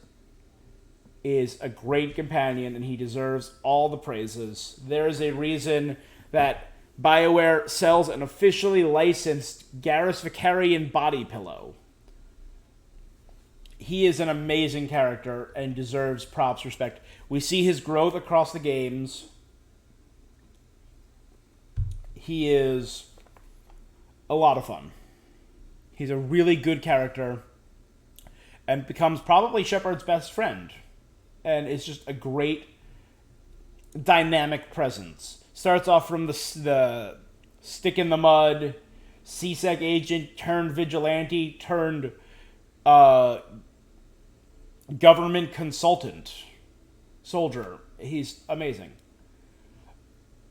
is a great companion, and he deserves all the praises. There is a reason that BioWare sells an officially licensed Garrus Vakarian body pillow. He is an amazing character and deserves props, respect. We see his growth across the games. He is a lot of fun. He's a really good character and becomes probably Shepard's best friend. And it's just a great dynamic presence. Starts off from the stick in the mud, CSEC agent turned vigilante turned government consultant soldier. He's amazing.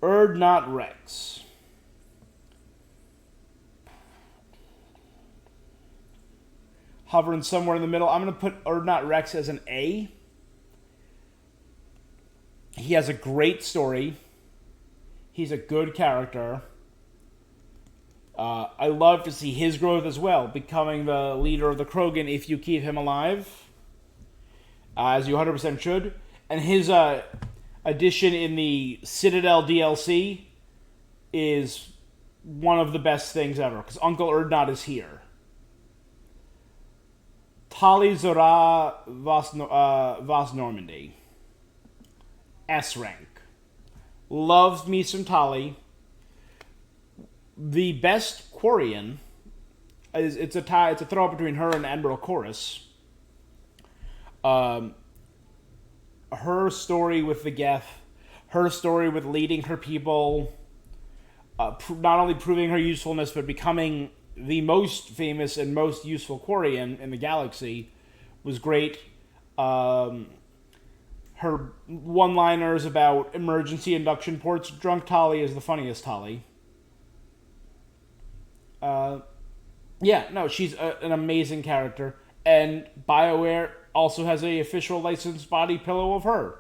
Urdnot Rex. Hovering somewhere in the middle. I'm going to put Urdnot Rex as an A. He has a great story. He's a good character. I love to see his growth as well, becoming the leader of the Krogan if you keep him alive, as you 100% should. And his addition in the Citadel DLC is one of the best things ever, because Uncle Urdnot is here. Tali Zora Vas Normandy. S rank. Loves me some Tali. The best Quarian is it's a throw between her and Admiral Chorus. Her story with the Geth, her story with leading her people, not only proving her usefulness but becoming the most famous and most useful Quarian in the galaxy, was great. Her one-liners about emergency induction ports. Drunk Tali is the funniest Tali. Yeah, no, she's an amazing character, and BioWare also has a official licensed body pillow of her.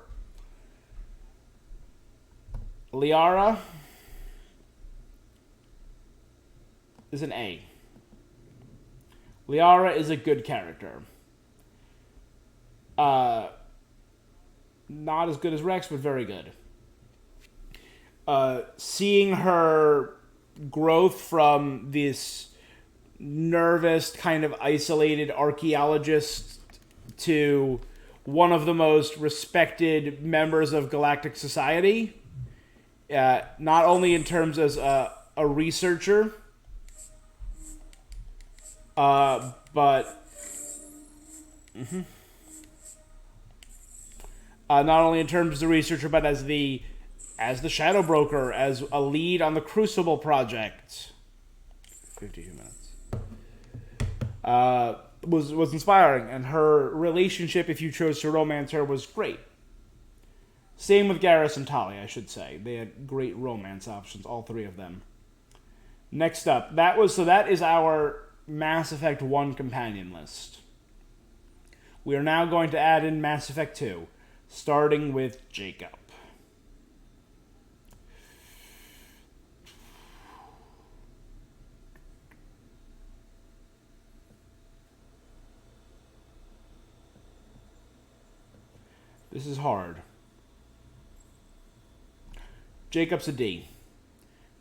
Liara is an A. Liara is a good character. Uh, Not as good as Rex, but very good. Seeing her growth from this nervous, kind of isolated archaeologist to one of the most respected members of galactic society, not only in terms as a researcher, but not only in terms of the researcher, but as the shadow broker, as a lead on the Crucible project. 52 minutes. Was inspiring, and her relationship, if you chose to romance her, was great. Same with Garrus and Tali, I should say. They had great romance options, all three of them. Next up, that is our Mass Effect 1 companion list. We are now going to add in Mass Effect 2, starting with Jacob. This is hard. Jacob's a D.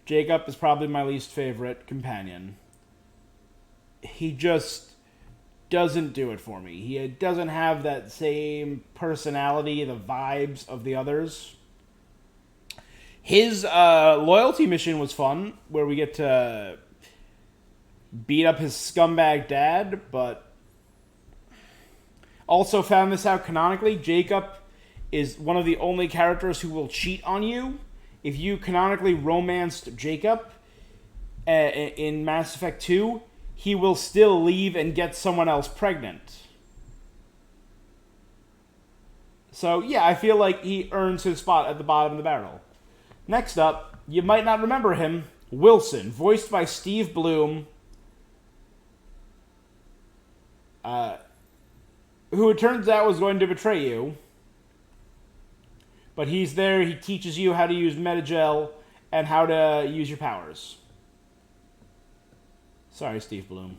Jacob is probably my least favorite companion. He just doesn't do it for me. He doesn't have that same personality, the vibes of the others. His loyalty mission was fun, where we get to beat up his scumbag dad, but also found this out canonically. Jacob is one of the only characters who will cheat on you. If you canonically romanced Jacob in Mass Effect 2, he will still leave and get someone else pregnant. So, yeah, I feel like he earns his spot at the bottom of the barrel. Next up, you might not remember him, Wilson, voiced by Steve Bloom, who it turns out was going to betray you. But he's there, he teaches you how to use Metagel and how to use your powers. Sorry, Steve Bloom.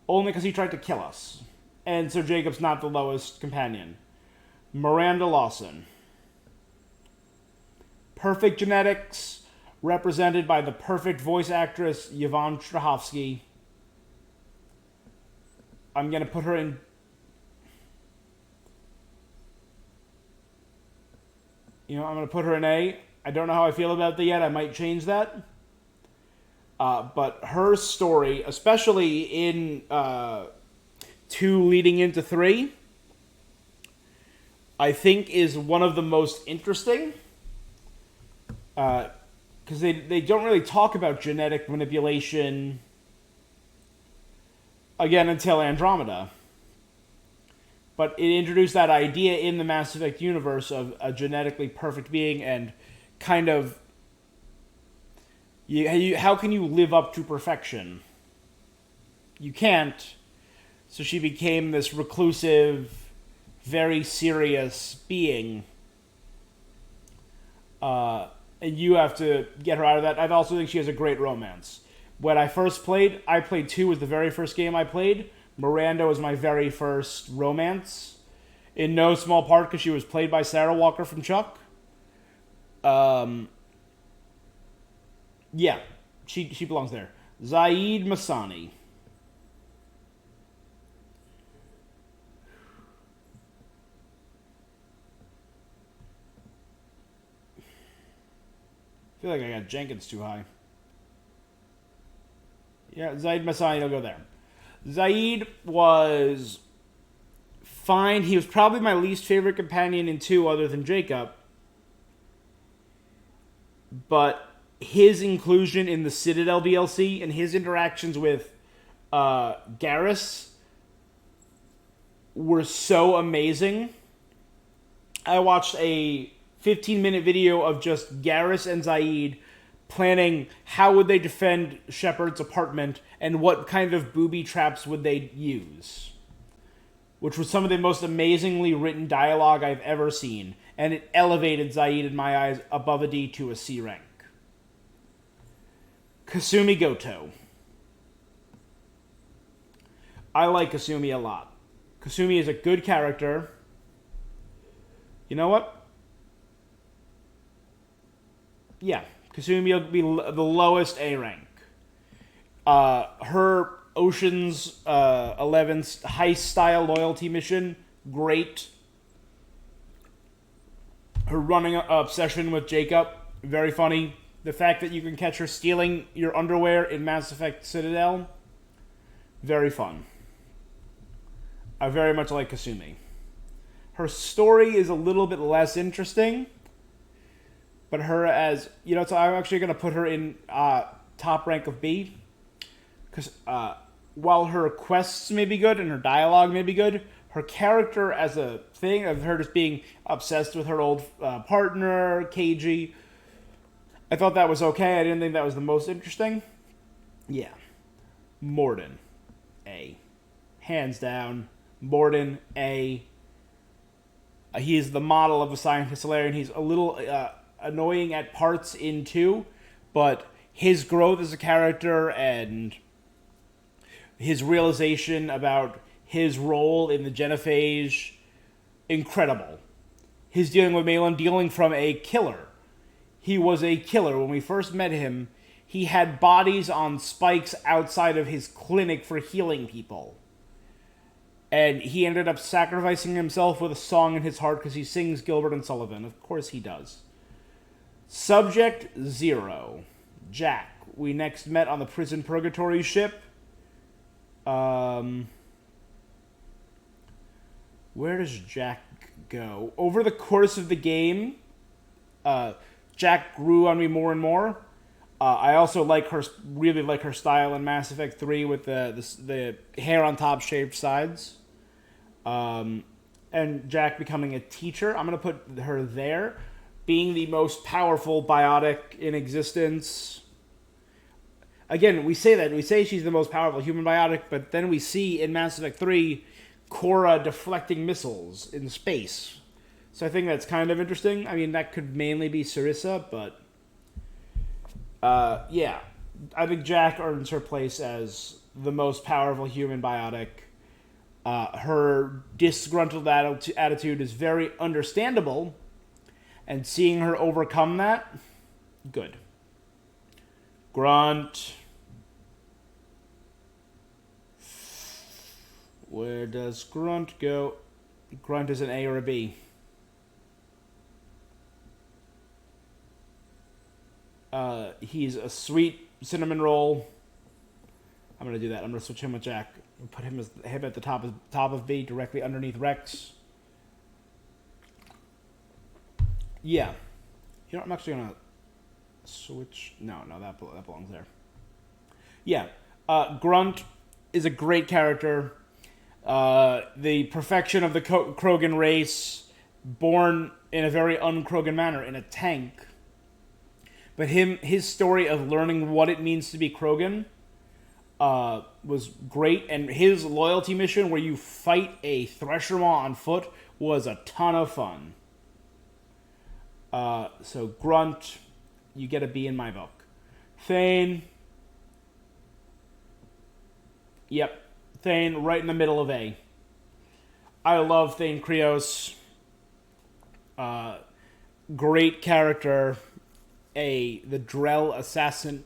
Only because he tried to kill us. And so Jacob's not the lowest companion. Miranda Lawson. Perfect genetics, represented by the perfect voice actress, Yvonne Strahovski. I'm going to put her in... I'm going to put her in A. I don't know how I feel about that yet. I might change that. But her story, especially in 2 leading into 3, I think is one of the most interesting. Because they don't really talk about genetic manipulation, again, until Andromeda. But it introduced that idea in the Mass Effect universe of a genetically perfect being and kind of... how can you live up to perfection? You can't. So she became this reclusive, very serious being. And you have to get her out of that. I also think she has a great romance. When I first played, I played 2 was the very first game I played. Miranda was my very first romance. In no small part because she was played by Sarah Walker from Chuck. Yeah, she belongs there. Zaid Masani. I feel like I got Jenkins too high. Yeah, Zaid Masani will go there. Zaid was fine. He was probably my least favorite companion in 2 other than Jacob. But his inclusion in the Citadel DLC and his interactions with Garrus were so amazing. I watched a 15-minute video of just Garrus and Zaid planning how would they defend Shepard's apartment and what kind of booby traps would they use. Which was some of the most amazingly written dialogue I've ever seen, and it elevated Zaid in my eyes above a D to a C rank. Kasumi Goto. I like Kasumi a lot. Kasumi is a good character. You know what? Yeah, Kasumi will be the lowest A rank. Her Ocean's 11 heist-style loyalty mission, great. Her running obsession with Jacob, very funny. The fact that you can catch her stealing your underwear in Mass Effect Citadel, very fun. I very much like Kasumi. Her story is a little bit less interesting, but her as, you know, so I'm actually going to put her in top rank of B, because while her quests may be good and her dialogue may be good, her character as a thing, of her just being obsessed with her old partner, KG, I thought that was okay. I didn't think that was the most interesting. Yeah. Morden. A. Hands down. Morden. A. He is the model of a scientist Solarian. He's a little annoying at parts in 2, but his growth as a character and his realization about his role in the genophage, incredible. His dealing with Malin, dealing from a killer. He was a killer. When we first met him, he had bodies on spikes outside of his clinic for healing people. And he ended up sacrificing himself with a song in his heart because he sings Gilbert and Sullivan. Of course he does. Subject 0. Jack. We next met on the Prison Purgatory ship. Where does Jack go? Over the course of the game, Jack grew on me more and more. I also really like her style in Mass Effect 3 with the hair on top, shaved sides. And Jack becoming a teacher. I'm going to put her there. Being the most powerful biotic in existence. Again, we say she's the most powerful human biotic, but then we see in Mass Effect 3 Cora deflecting missiles in space. So I think that's kind of interesting. I mean, that could mainly be Sarissa, but yeah. I think Jack earns her place as the most powerful human biotic. Her disgruntled attitude is very understandable, and seeing her overcome that, good. Grunt. Where does Grunt go? Grunt is an A or a B. He's a sweet cinnamon roll. I'm going to do that. I'm going to switch him with Jack. Put him at the top of B, directly underneath Rex. Yeah. You know, I'm actually going to switch. No, that belongs there. Yeah. Grunt is a great character. The perfection of the Krogan race, born in a very un-Krogan manner, in a tank. But his story of learning what it means to be Krogan was great, and his loyalty mission where you fight a Thresher Maw on foot was a ton of fun. So Grunt, you get a B in my book. Thane. Yep. Thane, right in the middle of A. I love Thane Krios. Great character. The Drell assassin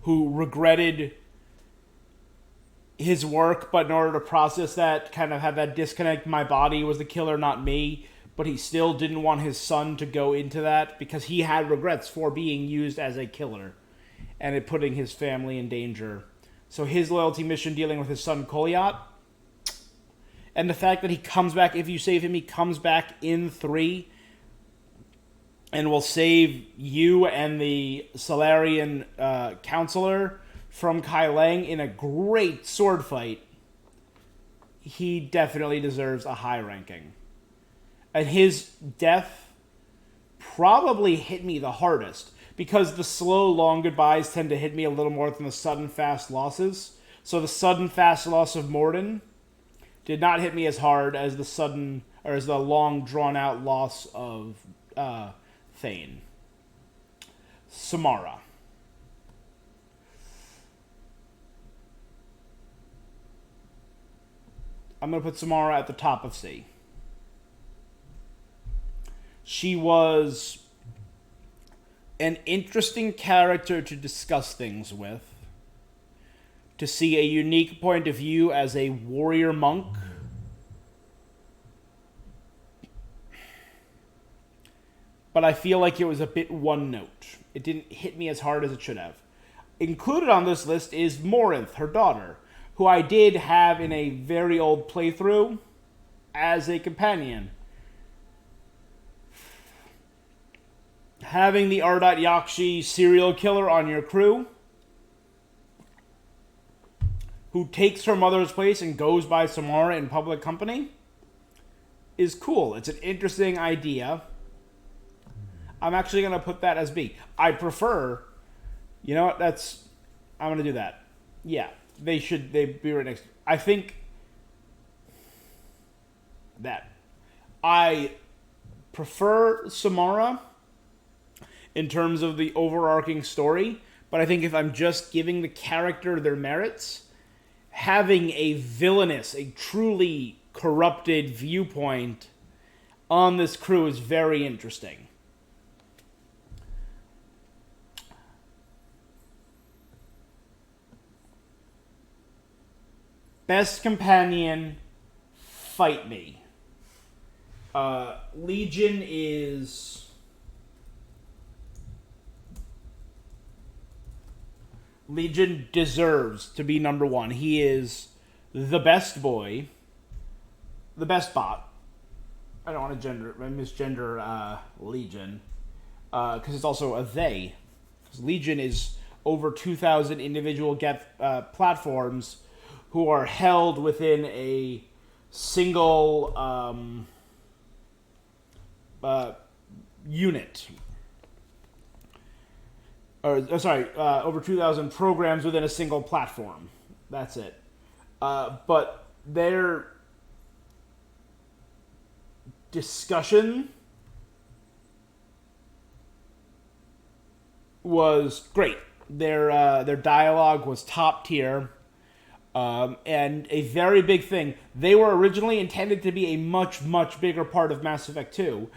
who regretted his work, but in order to process that, kind of had that disconnect. My body was the killer, not me. But he still didn't want his son to go into that because he had regrets for being used as a killer and it putting his family in danger. So his loyalty mission dealing with his son Koliot, and the fact that he comes back, if you save him, he comes back in 3 and will save you and the Solarian counselor from Kai Lang in a great sword fight. He definitely deserves a high ranking. And his death probably hit me the hardest because the slow, long goodbyes tend to hit me a little more than the sudden, fast losses. So the sudden, fast loss of Morden did not hit me as hard as the sudden, or as the long, drawn-out loss of Thane. Samara. I'm going to put Samara at the top of C. She was an interesting character to discuss things with, to see a unique point of view as a warrior monk. But I feel like it was a bit one note. It didn't hit me as hard as it should have. Included on this list is Morinth, her daughter, who I did have in a very old playthrough as a companion. Having the Ardot-Yakshi serial killer on your crew, who takes her mother's place and goes by Samara in public company, is cool. It's an interesting idea. I'm actually going to put that as B. I prefer... You know what? I'm going to do that. Yeah. They'd be right next. I think that I prefer Samara in terms of the overarching story, but I think if I'm just giving the character their merits, having a villainous, a truly corrupted viewpoint on this crew is very interesting. Best companion, fight me. Legion is... Legion deserves to be number one. He is the best boy, the best bot. I don't want to misgender Legion, because it's also a they. Because Legion is over 2,000 individual platforms who are held within a single unit. Over 2,000 programs within a single platform. That's it. But their discussion was great. Their dialogue was top tier. And a very big thing, they were originally intended to be a much, much bigger part of Mass Effect 2,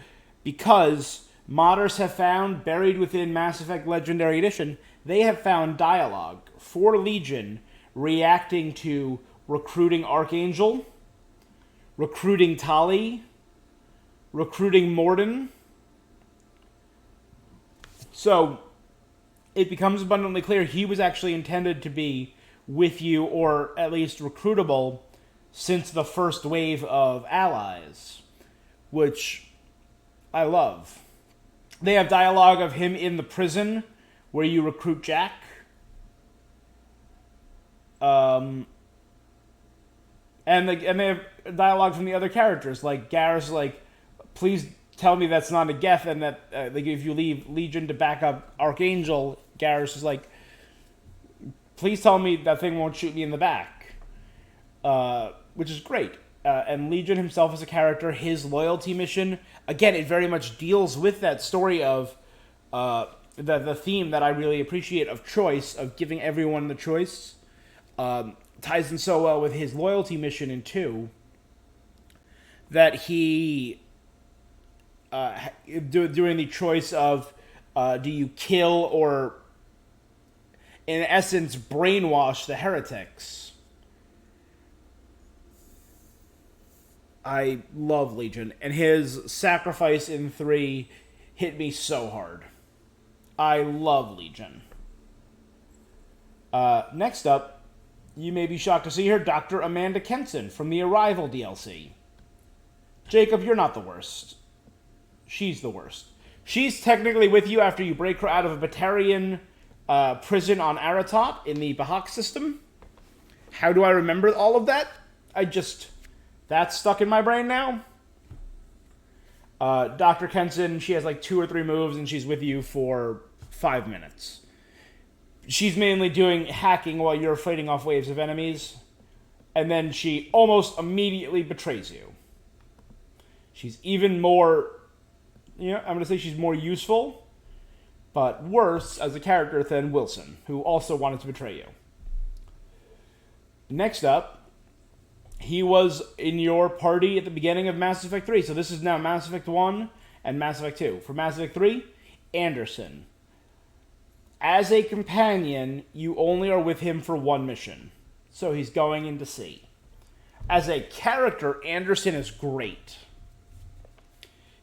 because modders have found, buried within Mass Effect Legendary Edition, they have found dialogue for Legion reacting to recruiting Archangel, recruiting Tali, recruiting Morden. So, it becomes abundantly clear he was actually intended to be with you, or at least recruitable, since the first wave of allies, which I love. They have dialogue of him in the prison, where you recruit Jack. And they have dialogue from the other characters, like Garrus, like, please tell me that's not a Geth, and that if you leave Legion to back up Archangel, Garrus is like, please tell me that thing won't shoot me in the back. Which is great. And Legion himself as a character, his loyalty mission, again, it very much deals with that story of the theme that I really appreciate of choice, of giving everyone the choice. Ties in so well with his loyalty mission in 2 that he, doing the choice of do you kill or, in essence, brainwash the heretics. I love Legion, and his sacrifice in 3 hit me so hard. I love Legion. Next up, you may be shocked to see her, Dr. Amanda Kenson from the Arrival DLC. Jacob, you're not the worst. She's the worst. She's technically with you after you break her out of a Batarian prison on Aratot in the Bahak system. How do I remember all of that? That's stuck in my brain now. Dr. Kenson, she has like 2 or 3 moves, and she's with you for 5 minutes. She's mainly doing hacking while you're fighting off waves of enemies, and then she almost immediately betrays you. She's even more, I'm going to say she's more useful, but worse as a character than Wilson, who also wanted to betray you. Next up, he was in your party at the beginning of Mass Effect 3. So this is now Mass Effect 1 and Mass Effect 2. For Mass Effect 3, Anderson. As a companion, you only are with him for one mission. So he's going into sea. As a character, Anderson is great.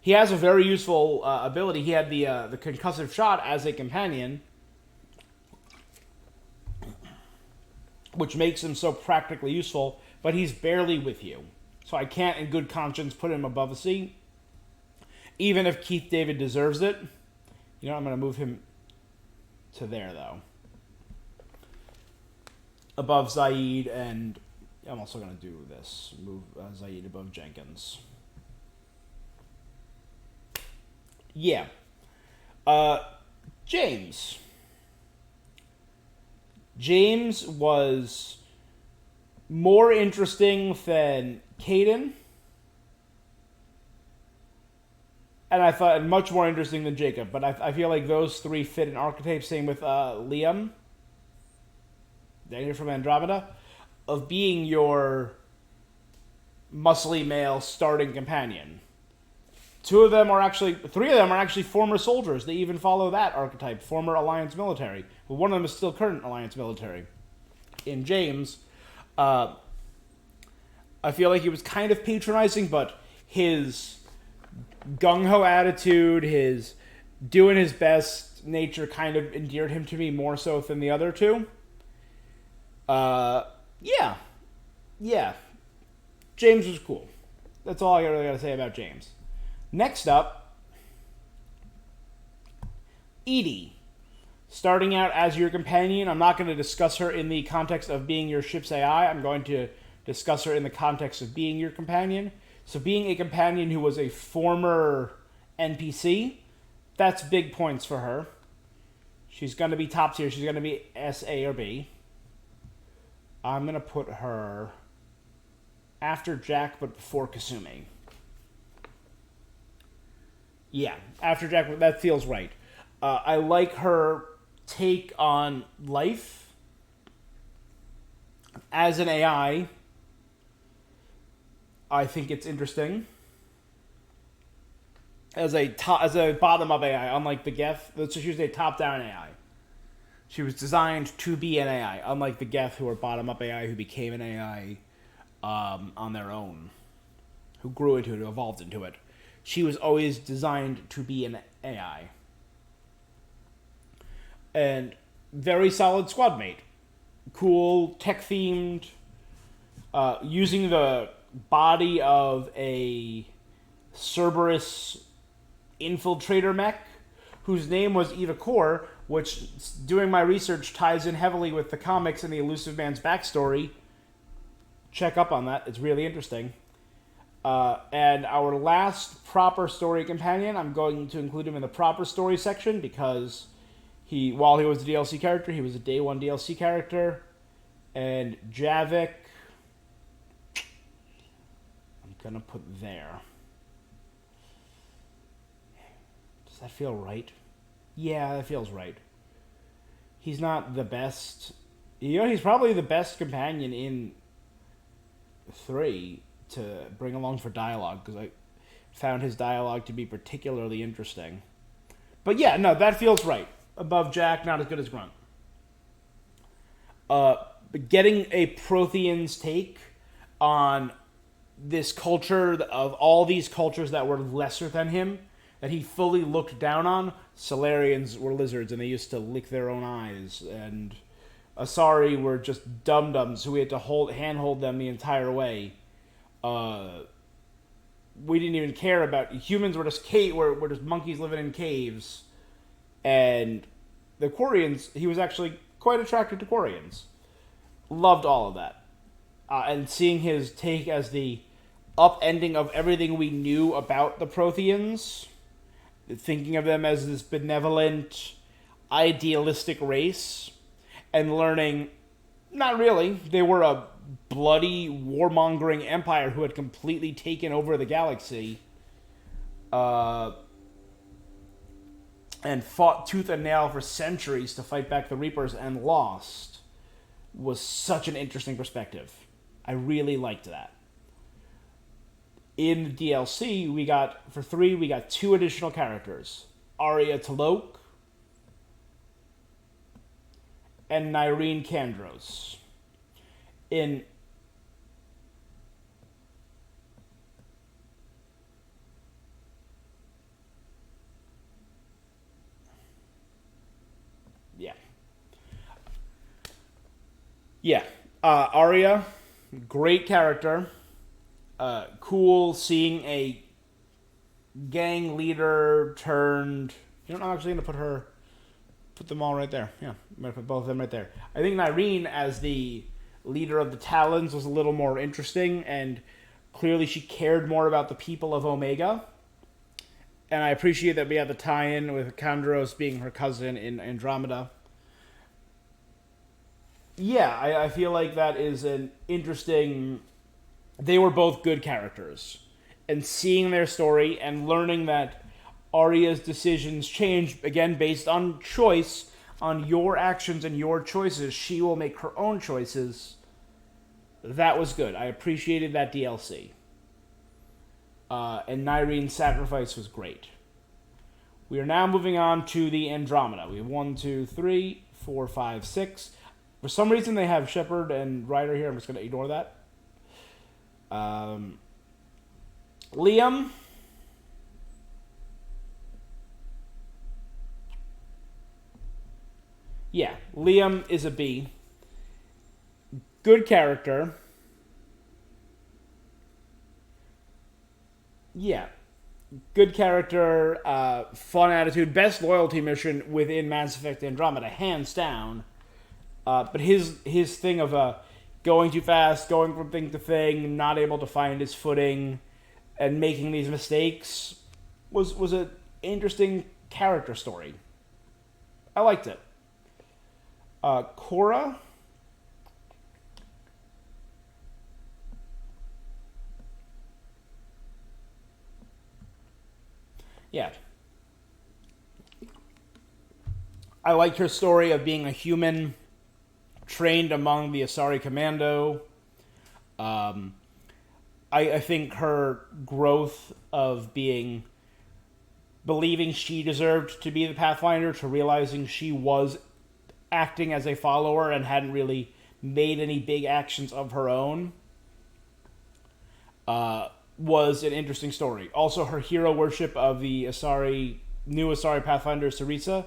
He has a very useful ability. He had the concussive shot as a companion, which makes him so practically useful, but he's barely with you. So I can't in good conscience put him above a C. Even if Keith David deserves it. I'm going to move him to there, though. Above Zaid, and I'm also going to do this. Move Zaid above Jenkins. Yeah. James. James was more interesting than Caden. And I thought much more interesting than Jacob. But I feel like those three fit an archetype. Same with Liam. Daniel from Andromeda. Of being your muscly male starting companion. 3 of them are actually former soldiers. They even follow that archetype. Former Alliance military. But one of them is still current Alliance military. In James, I feel like he was kind of patronizing, but his gung-ho attitude, his doing his best nature kind of endeared him to me more so than the other two. Yeah. James was cool. That's all I really got to say about James. Next up, Edie. Starting out as your companion, I'm not going to discuss her in the context of being your ship's AI. I'm going to discuss her in the context of being your companion. So being a companion who was a former NPC, that's big points for her. She's going to be top tier. She's going to be S, A, or B. I'm going to put her after Jack, but before Kasumi. Yeah, after Jack, that feels right. I like her take on life as an AI. I think it's interesting. As a bottom-up AI, unlike the Geth, so she was a top-down AI. She was designed to be an AI, unlike the Geth, who are bottom-up AI, who became an AI on their own, who grew into it, who evolved into it. She was always designed to be an AI. And very solid squad mate. Cool, tech-themed, using the body of a Cerberus infiltrator mech, whose name was Eva Kor, which, doing my research, ties in heavily with the comics and the Elusive Man's backstory. Check up on that. It's really interesting. And our last proper story companion, I'm going to include him in the proper story section because while he was a DLC character, he was a day one DLC character. And Javik, I'm going to put there. Does that feel right? Yeah, that feels right. He's not the best. He's probably the best companion in 3 to bring along for dialogue, because I found his dialogue to be particularly interesting. But yeah, no, that feels right. Above Jack, not as good as Grunt. Getting a Prothean's take on this culture, of all these cultures that were lesser than him, that he fully looked down on. Solarians were lizards, and they used to lick their own eyes, and Asari were just dum-dums who we had to handhold them the entire way. We didn't even care about humans. Were just were just monkeys living in caves, and the Quarians. He was actually quite attracted to Quarians. Loved all of that, and seeing his take as the upending of everything we knew about the Protheans, thinking of them as this benevolent, idealistic race, and learning, not really, they were a bloody, warmongering empire who had completely taken over the galaxy, and fought tooth and nail for centuries to fight back the Reapers and lost, was such an interesting perspective. I really liked that. In the DLC, we got 2 additional characters. Arya T'Loak and Nyreen Kandros. In Yeah. Arya, great character. Cool seeing a gang leader turned... You know, I'm actually going to put them all right there. Yeah, I'm going to put both of them right there. I think Nyreen, as the leader of the Talons, was a little more interesting, and clearly she cared more about the people of Omega. And I appreciate that we had the tie-in with Kandros being her cousin in Andromeda. Yeah, I feel like that is an interesting... They were both good characters. And seeing their story and learning that Arya's decisions change, again, based on choice, on your actions and your choices. She will make her own choices. That was good. I appreciated that DLC. And Nyreen's sacrifice was great. We are now moving on to the Andromeda. We have 1, 2, 3, 4, 5, 6... For some reason, they have Shepard and Ryder here. I'm just going to ignore that. Liam. Yeah, Liam is a B. Good character. Yeah. Good character, fun attitude, best loyalty mission within Mass Effect Andromeda, hands down. But his thing of going too fast, going from thing to thing, not able to find his footing, and making these mistakes was an interesting character story. I liked it. Cora. Yeah. I liked her story of being a human trained among the Asari Commando. I think her growth of believing she deserved to be the Pathfinder to realizing she was acting as a follower and hadn't really made any big actions of her own was an interesting story. Also, her hero worship of the new Asari Pathfinder Sarisa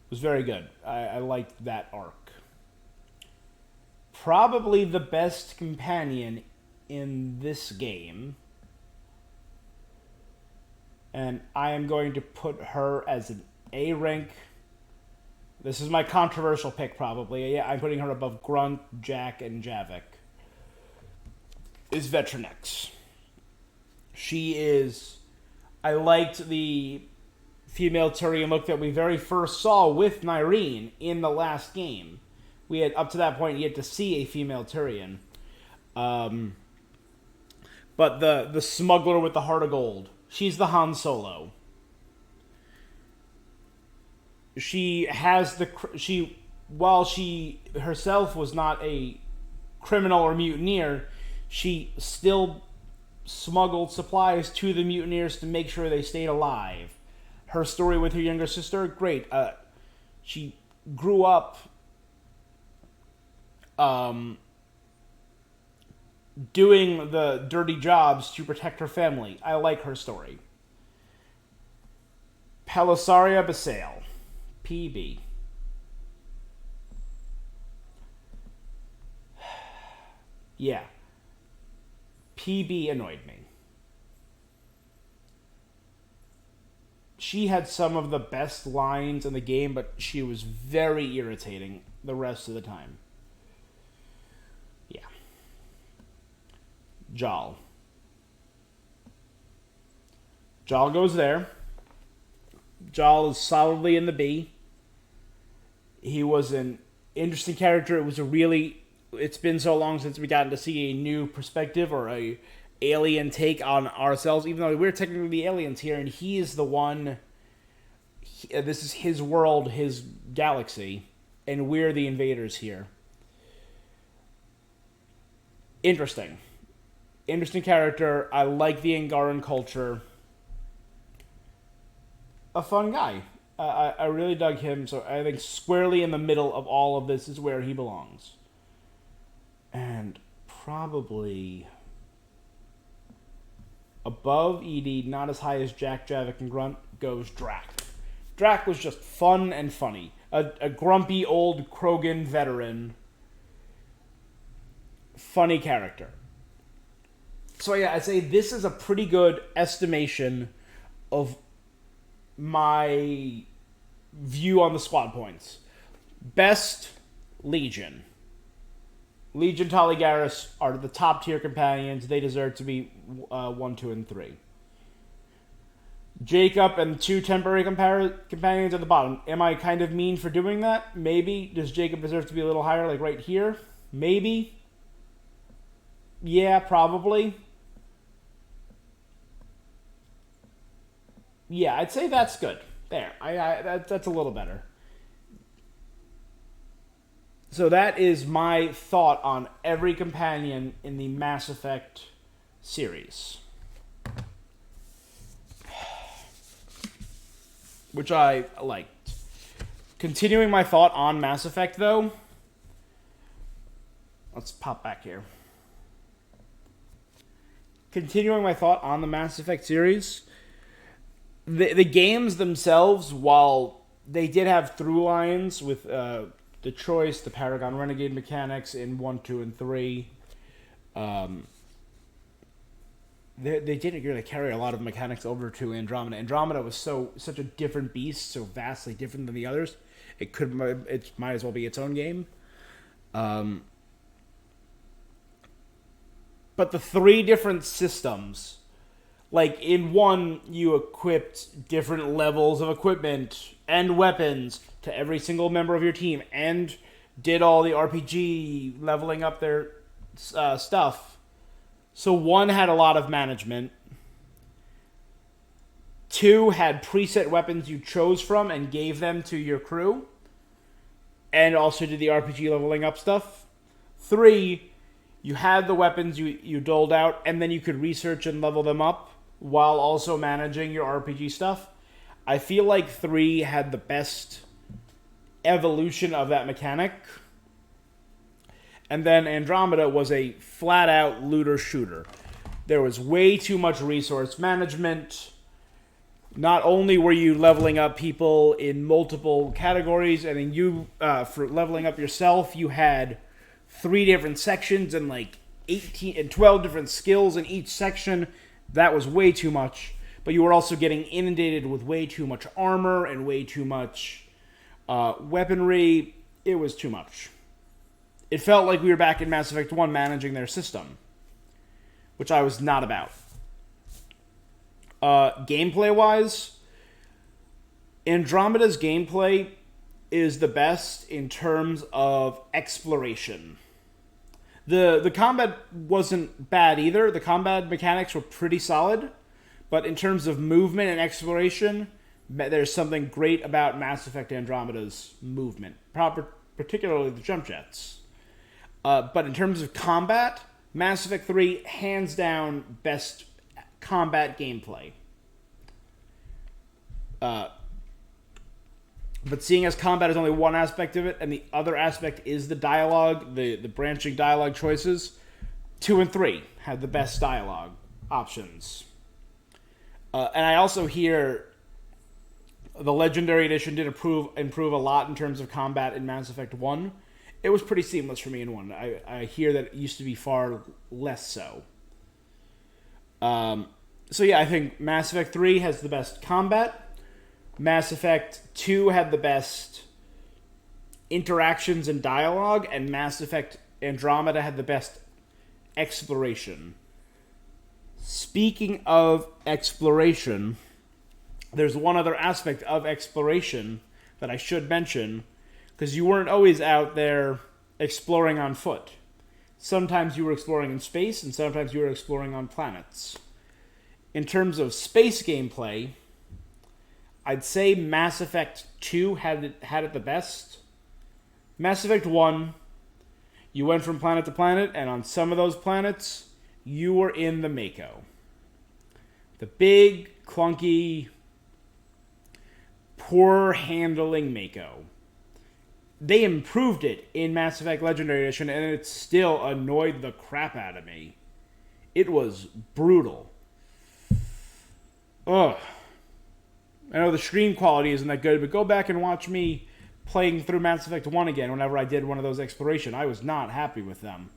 was very good. I liked that arc. Probably the best companion in this game. And I am going to put her as an A rank. This is my controversial pick, probably. Yeah, I'm putting her above Grunt, Jack, and Javik. Is Vetronex. She is... I liked the female Turian look that we very first saw with Nyreen in the last game. We had, up to that point, yet to see a female Turian. But the smuggler with the heart of gold. She's the Han Solo. She has while she herself was not a criminal or mutineer, she still smuggled supplies to the mutineers to make sure they stayed alive. Her story with her younger sister, great. She grew up doing the dirty jobs to protect her family. I like her story. Pelisaria Basale. PB. Yeah. PB annoyed me. She had some of the best lines in the game, but she was very irritating the rest of the time. Yeah. Jal. Jal goes there. Jal is solidly in the B. He was an interesting character. It's been so long since we gotten to see a new perspective or a alien take on ourselves, even though we're technically the aliens here, and he is the one. This is his world, his galaxy, and we're the invaders here. Interesting character. I like the Angaran culture. A fun guy. I really dug him, so I think squarely in the middle of all of this is where he belongs. And probably above Edie, not as high as Jack, Javik, and Grunt, goes Drac. Drac was just fun and funny. A grumpy old Krogan veteran. Funny character. So yeah, I'd say this is a pretty good estimation of my view on the squad points. Best, Legion. Legion Taligaris are the top tier companions. They deserve to be 1, 2, and 3. Jacob and 2 temporary companions at the bottom. Am I kind of mean for doing that? Maybe. Does Jacob deserve to be a little higher, like right here? Maybe. Yeah, probably. Yeah, I'd say that's good. There. That's a little better. So that is my thought on every companion in the Mass Effect series. Which I liked. Continuing my thought on Mass Effect, though. Let's pop back here. Continuing my thought on the Mass Effect series. The games themselves, while they did have through lines with the choice, the Paragon Renegade mechanics in 1, 2, and 3, they didn't really carry a lot of mechanics over to Andromeda. Andromeda was such a different beast, so vastly different than the others. It might as well be its own game. But the 3 different systems, like in 1, you equipped different levels of equipment and weapons to every single member of your team, and did all the RPG leveling up their stuff. So 1 had a lot of management. 2 had preset weapons you chose from and gave them to your crew, and also did the RPG leveling up stuff. 3, you had the weapons you doled out, and then you could research and level them up while also managing your RPG stuff. I feel like 3 had the best evolution of that mechanic. And then Andromeda was a flat-out looter-shooter. There was way too much resource management. Not only were you leveling up people in multiple categories, and then you, for leveling up yourself, you had 3 different sections and like 18 and 12 different skills in each section. That was way too much. But you were also getting inundated with way too much armor and way too much weaponry. It was too much. It felt like we were back in Mass Effect 1 managing their system, which I was not about. Gameplay-wise, Andromeda's gameplay is the best in terms of exploration. The combat wasn't bad either. The combat mechanics were pretty solid. But in terms of movement and exploration, there's something great about Mass Effect Andromeda's movement, particularly the jump jets. But in terms of combat, Mass Effect 3, hands down, best combat gameplay. But seeing as combat is only one aspect of it, and the other aspect is the dialogue, the branching dialogue choices, 2 and 3 have the best dialogue options. And I also hear the Legendary Edition did improve a lot in terms of combat in Mass Effect 1. It was pretty seamless for me in 1. I hear that it used to be far less so. So yeah, I think Mass Effect 3 has the best combat. Mass Effect 2 had the best interactions and dialogue, and Mass Effect Andromeda had the best exploration. Speaking of exploration, there's one other aspect of exploration that I should mention, because you weren't always out there exploring on foot. Sometimes you were exploring in space, and sometimes you were exploring on planets. In terms of space gameplay, I'd say Mass Effect 2 had it the best. Mass Effect 1, you went from planet to planet, and on some of those planets, you were in the Mako. The big, clunky, poor handling Mako. They improved it in Mass Effect Legendary Edition, and it still annoyed the crap out of me. It was brutal. Ugh. I know the stream quality isn't that good, but go back and watch me playing through Mass Effect 1 again whenever I did one of those exploration. I was not happy with them.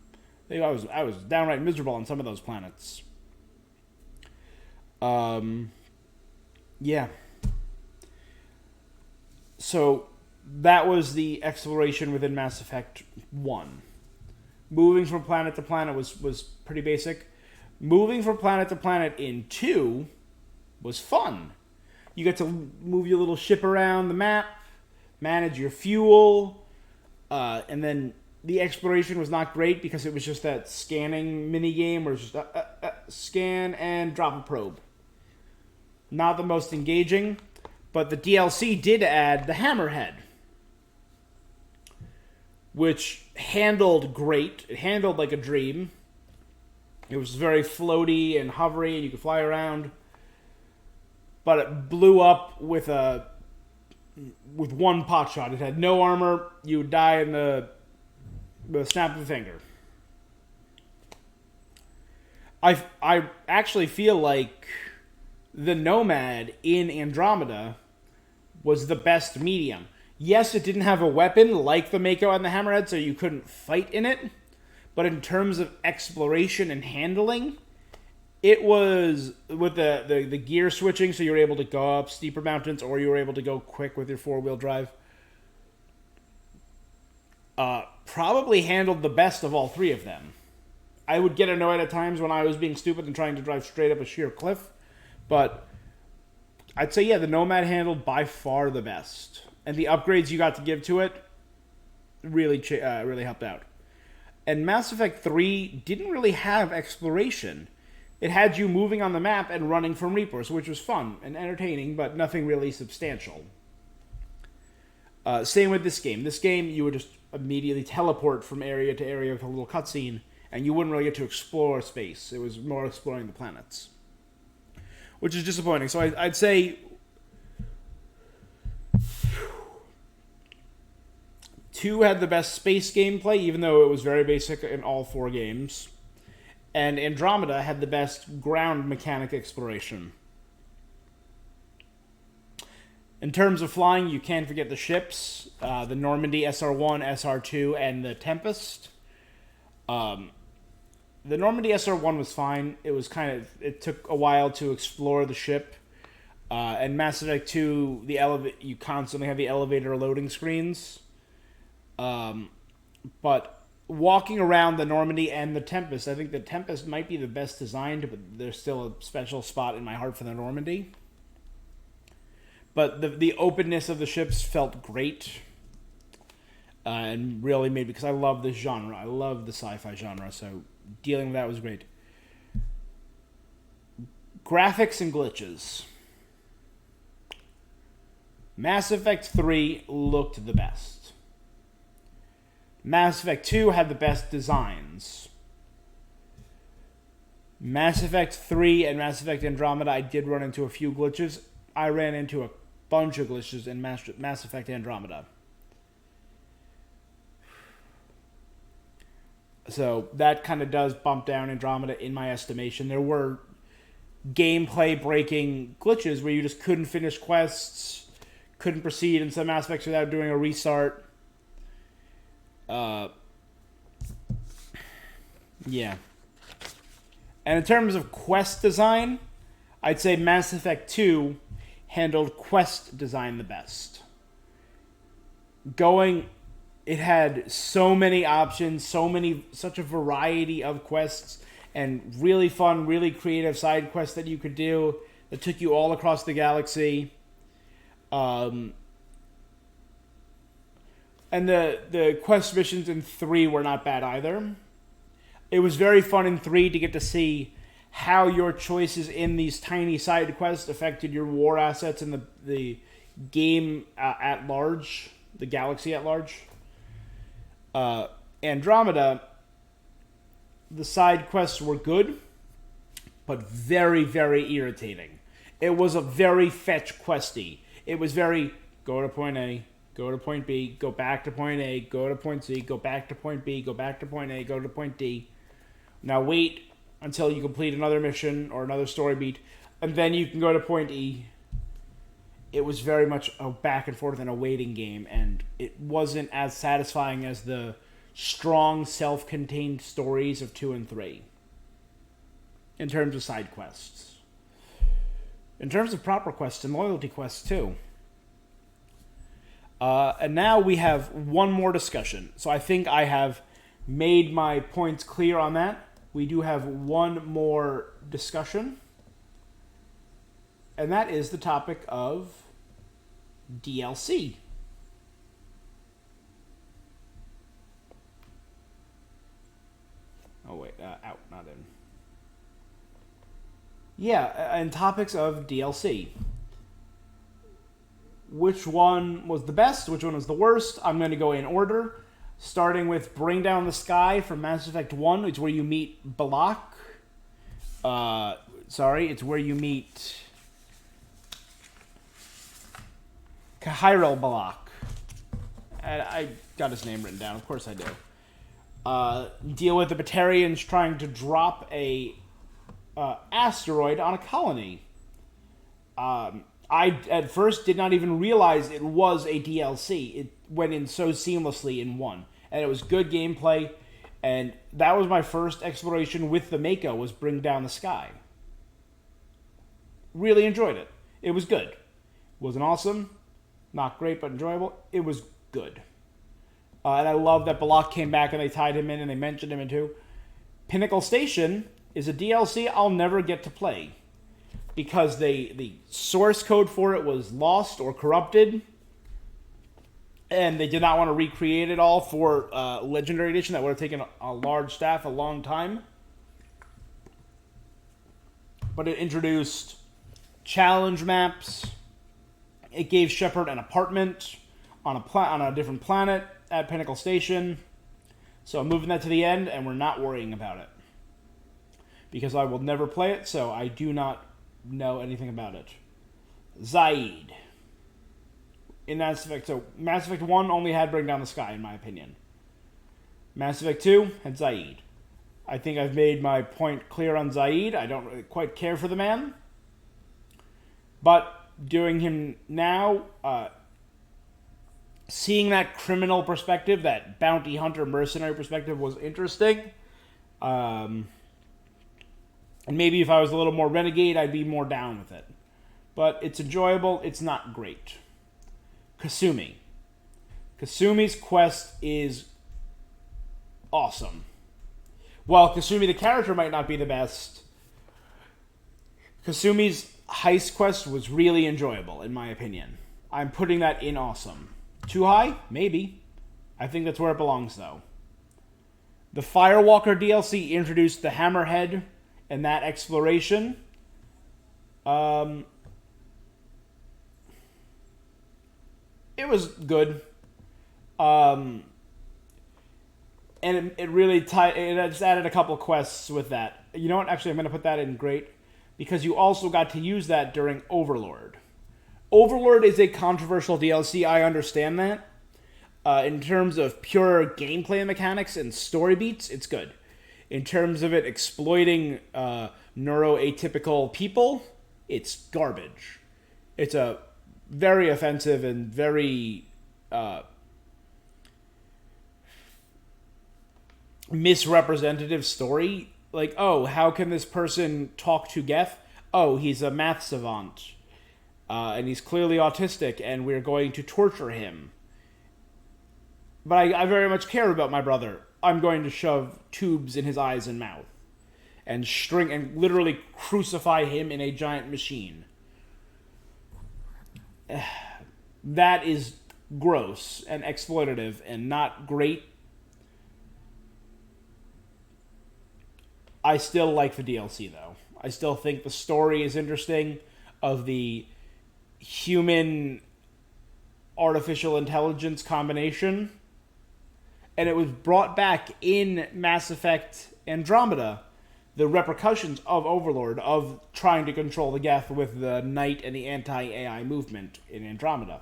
I was downright miserable on some of those planets. Yeah. So that was the exploration within Mass Effect 1. Moving from planet to planet was pretty basic. Moving from planet to planet in 2 was fun. You get to move your little ship around the map, manage your fuel, and then the exploration was not great because it was just that scanning minigame where it's just scan and drop a probe. Not the most engaging, but the DLC did add the Hammerhead, which handled great. It handled like a dream. It was very floaty and hovery, and you could fly around. But it blew up with one pot shot. It had no armor. You would die in the snap of a finger. I actually feel like the Nomad in Andromeda was the best medium. Yes, it didn't have a weapon like the Mako and the Hammerhead, so you couldn't fight in it. But in terms of exploration and handling, it was with the gear switching, so you were able to go up steeper mountains, or you were able to go quick with your 4-wheel drive. Probably handled the best of all three of them. I would get annoyed at times when I was being stupid and trying to drive straight up a sheer cliff, but I'd say, yeah, the Nomad handled by far the best. And the upgrades you got to give to it really helped out. And Mass Effect 3 didn't really have exploration. It had you moving on the map and running from Reapers, which was fun and entertaining, but nothing really substantial. Same with this game. This game, you would just immediately teleport from area to area with a little cutscene, and you wouldn't really get to explore space. It was more exploring the planets, which is disappointing. So I'd say 2 had the best space gameplay, even though it was very basic in all 4 games. And Andromeda had the best ground mechanic exploration. In terms of flying, you can't forget the ships. The Normandy SR-1, SR-2, and the Tempest. The Normandy SR-1 was fine. It took a while to explore the ship. And Mass Effect 2, you constantly have the elevator loading screens. But walking around the Normandy and the Tempest, I think the Tempest might be the best designed, but there's still a special spot in my heart for the Normandy. But the openness of the ships felt great. And really made, because I love this genre. I love the sci-fi genre, so dealing with that was great. Graphics and glitches. Mass Effect 3 looked the best. Mass Effect 2 had the best designs. Mass Effect 3 and Mass Effect Andromeda, I did run into a few glitches. I ran into a bunch of glitches in Mass Effect Andromeda. So that kind of does bump down Andromeda in my estimation. There were gameplay-breaking glitches where you just couldn't finish quests, couldn't proceed in some aspects without doing a restart. Yeah. And in terms of quest design, I'd say Mass Effect 2 handled quest design the best. It had so many options, such a variety of quests, and really fun, really creative side quests that you could do that took you all across the galaxy. And the quest missions in 3 were not bad either. It was very fun in 3 to get to see how your choices in these tiny side quests affected your war assets in the game at large, the galaxy at large. Andromeda, the side quests were good, but very, very irritating. It was a very fetch questy. It was very, go to point A, go to point B, go back to point A, go to point C, go back to point B, go back to point A, go to point D. Now wait until you complete another mission or another story beat, and then you can go to point E. It was very much a back and forth and a waiting game, and it wasn't as satisfying as the strong, self-contained stories of 2 and 3 in terms of side quests. In terms of proper quests and loyalty quests, too. And now we have one more discussion. So I think I have made my points clear on that. We do have one more discussion. And that is the topic of DLC. Oh, wait. Out, not in. Yeah, and topics of DLC. Which one was the best? Which one was the worst? I'm going to go in order. Starting with Bring Down the Sky from Mass Effect 1. It's where you meet Balak. It's where you meet Kahirel Balak. I got his name written down. Of course I do. Deal with the Batarians trying to drop a asteroid on a colony. I, at first, did not even realize it was a DLC. It went in so seamlessly in 1. And it was good gameplay. And that was my first exploration with the Mako, was Bring Down the Sky. Really enjoyed it. It was good. Wasn't awesome. Not great, but enjoyable. It was good. And I love that Balak came back and they tied him in and they mentioned him in 2. Pinnacle Station is a DLC I'll never get to play. Because the source code for it was lost or corrupted. And they did not want to recreate it all for Legendary Edition. That would have taken a large staff a long time. But it introduced challenge maps. It gave Shepard an apartment on a different planet at Pinnacle Station. So I'm moving that to the end, and we're not worrying about it. Because I will never play it, so I do not know anything about it. Zaid. In Mass Effect, so Mass Effect 1 only had Bring Down the Sky, in my opinion. Mass Effect 2 had Zaid. I think I've made my point clear on Zaid. I don't really quite care for the man. But doing him now, seeing that criminal perspective, that bounty hunter mercenary perspective was interesting. And maybe if I was a little more renegade, I'd be more down with it. But it's enjoyable. It's not great. Kasumi. Kasumi's quest is awesome. While Kasumi the character might not be the best, Kasumi's heist quest was really enjoyable, in my opinion. I'm putting that in awesome. Too high? Maybe. I think that's where it belongs, though. The Firewalker DLC introduced the Hammerhead and that exploration. It was good. And it really it just added a couple quests with that. You know what? Actually, I'm going to put that in great. Because you also got to use that during Overlord. Overlord is a controversial DLC, I understand that. In terms of pure gameplay mechanics and story beats, it's good. In terms of it exploiting neuroatypical people, it's garbage. It's a very offensive and very misrepresentative story. Like, oh, how can this person talk to Geth? Oh, he's a math savant. And he's clearly autistic, and we're going to torture him. But I very much care about my brother. I'm going to shove tubes in his eyes and mouth. and string and literally crucify him in a giant machine. That is gross and exploitative and not great. I still like the DLC though. I still think the story is interesting of the human artificial intelligence combination. And it was brought back in Mass Effect Andromeda, the repercussions of Overlord, of trying to control the Geth with the Knight and the anti-AI movement in Andromeda.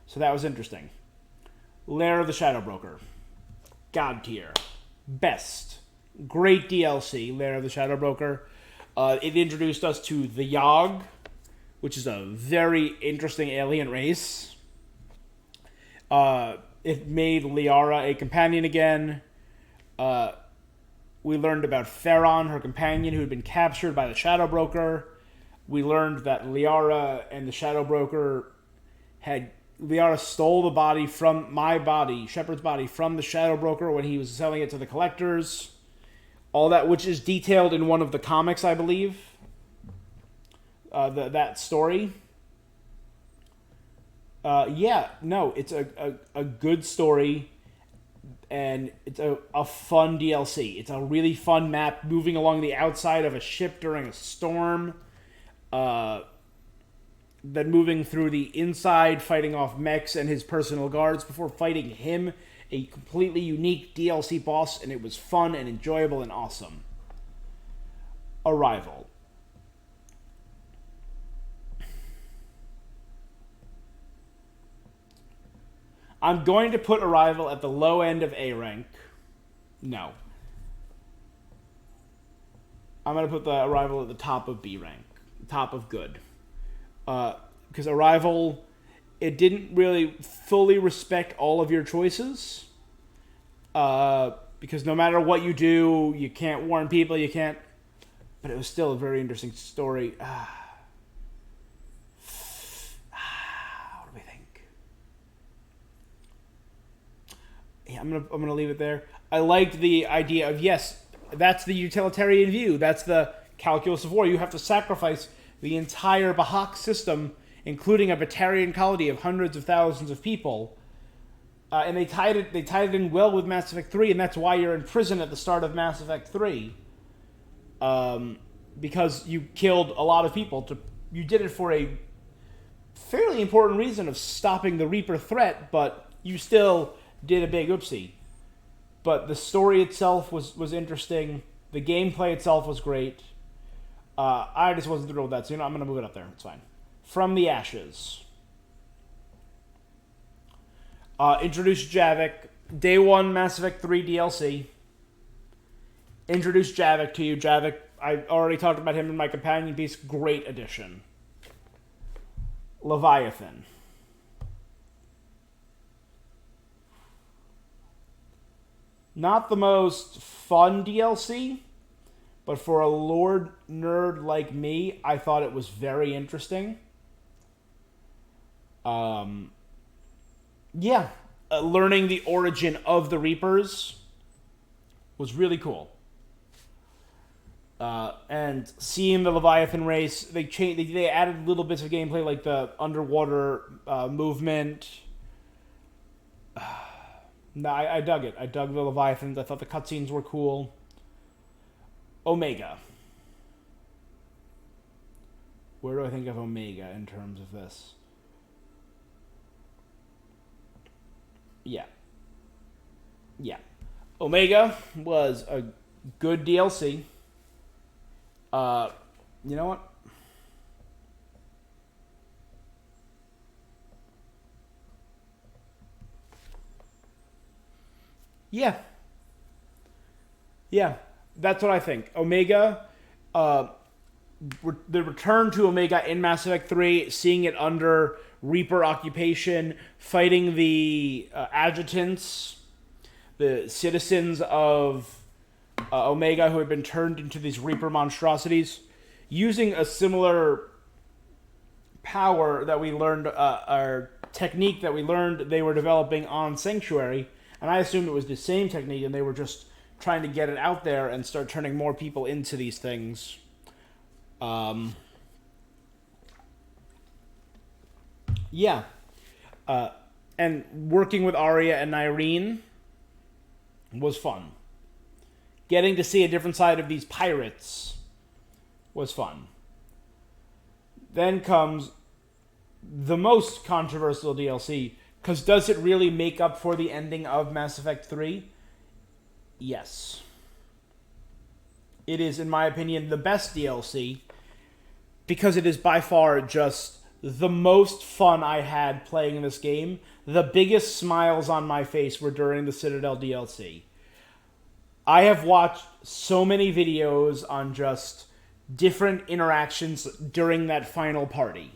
So that was interesting. Lair of the Shadow Broker. God tier. Best. Great DLC, Lair of the Shadow Broker. It introduced us to the Yogg, which is a very interesting alien race. It made Liara a companion again. We learned about Theron, her companion, who had been captured by the Shadow Broker. We learned that Liara and the Shadow Broker Liara stole the body from my body, Shepard's body, from the Shadow Broker when he was selling it to the collectors. All that, which is detailed in one of the comics, I believe. That story. It's a good story, and it's a fun DLC. It's a really fun map, moving along the outside of a ship during a storm, then moving through the inside, fighting off mechs and his personal guards before fighting him, a completely unique DLC boss, and it was fun and enjoyable and awesome. Arrival. I'm going to put Arrival at the low end of A rank. No. I'm going to put the Arrival at the top of B rank. Top of good. Because Arrival, it didn't really fully respect all of your choices. Because no matter what you do, you can't warn people, you can't... But it was still a very interesting story. I'm gonna leave it there. I liked the idea of, yes, that's the utilitarian view. That's the calculus of war. You have to sacrifice the entire Bahak system, including a Batarian colony of hundreds of thousands of people. And they tied it in well with Mass Effect 3, and that's why you're in prison at the start of Mass Effect 3. Because you killed a lot of people. You did it for a fairly important reason of stopping the Reaper threat, but you still did a big oopsie. But the story itself was interesting. The gameplay itself was great. I just wasn't thrilled with that, so I'm going to move it up there. It's fine. From the Ashes. Introduced Javik. Day 1 Mass Effect 3 DLC. Introduced Javik to you. Javik, I already talked about him in my companion piece. Great addition. Leviathan. Not the most fun DLC, but for a lore nerd like me, I thought it was very interesting. Learning the origin of the Reapers was really cool. And seeing the Leviathan race, they added little bits of gameplay like the underwater movement. No, I dug it. I dug the Leviathans. I thought the cutscenes were cool. Omega. Where do I think of Omega in terms of this? Yeah. Omega was a good DLC. You know what? Yeah, that's what I think. Omega, the return to Omega in Mass Effect 3, seeing it under Reaper occupation, fighting the adjutants, the citizens of Omega who had been turned into these Reaper monstrosities, using a similar power that we learned, our technique that we learned they were developing on Sanctuary. And I assumed it was the same technique, and they were just trying to get it out there and start turning more people into these things. Yeah. And working with Arya and Irene was fun. Getting to see a different side of these pirates was fun. Then comes the most controversial DLC, because does it really make up for the ending of Mass Effect 3? Yes. It is, in my opinion, the best DLC, because it is by far just the most fun I had playing this game. The biggest smiles on my face were during the Citadel DLC. I have watched so many videos on just different interactions during that final party.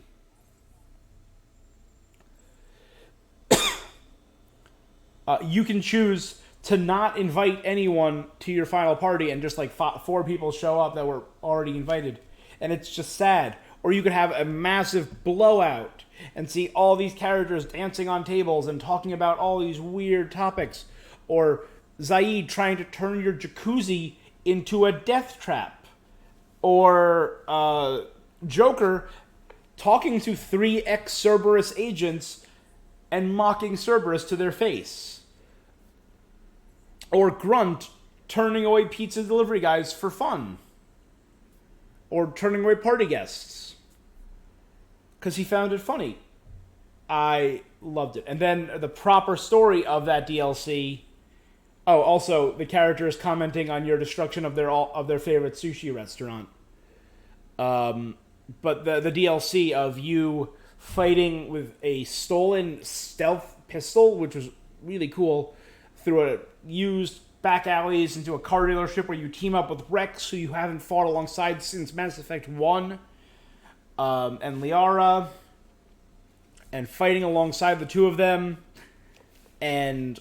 You can choose to not invite anyone to your final party and just like 4 people show up that were already invited. And it's just sad. Or you could have a massive blowout and see all these characters dancing on tables and talking about all these weird topics. Or Zaid trying to turn your jacuzzi into a death trap. Or Joker talking to 3 ex-Cerberus agents and mocking Cerberus to their face. Or Grunt turning away pizza delivery guys for fun. Or turning away party guests. Because he found it funny. I loved it. And then the proper story of that DLC. Oh, also, the characters commenting on your destruction of their favorite sushi restaurant. But the DLC of you fighting with a stolen stealth pistol, which was really cool, through a used back alleys into a car dealership where you team up with Rex, who you haven't fought alongside since Mass Effect 1, and Liara, and fighting alongside the two of them, and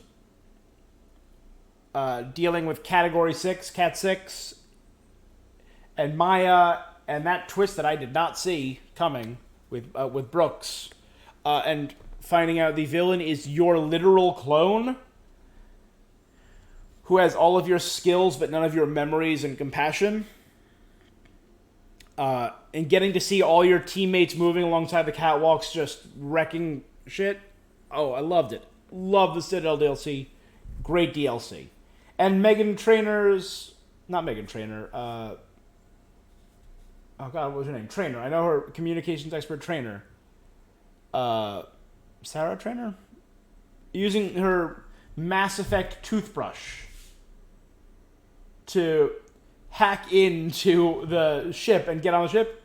dealing with Category 6, Cat 6, and Maya, and that twist that I did not see coming with Brooks, and finding out the villain is your literal clone, who has all of your skills but none of your memories and compassion. And getting to see all your teammates moving alongside the catwalks just wrecking shit. Oh, I loved it. Love the Citadel DLC. Great DLC. And Megan Trainor's... Not Megan Trainor. Oh god, what was her name? Trainor. I know her communications expert Trainor. Sarah Trainor? Using her Mass Effect toothbrush to hack into the ship and get on the ship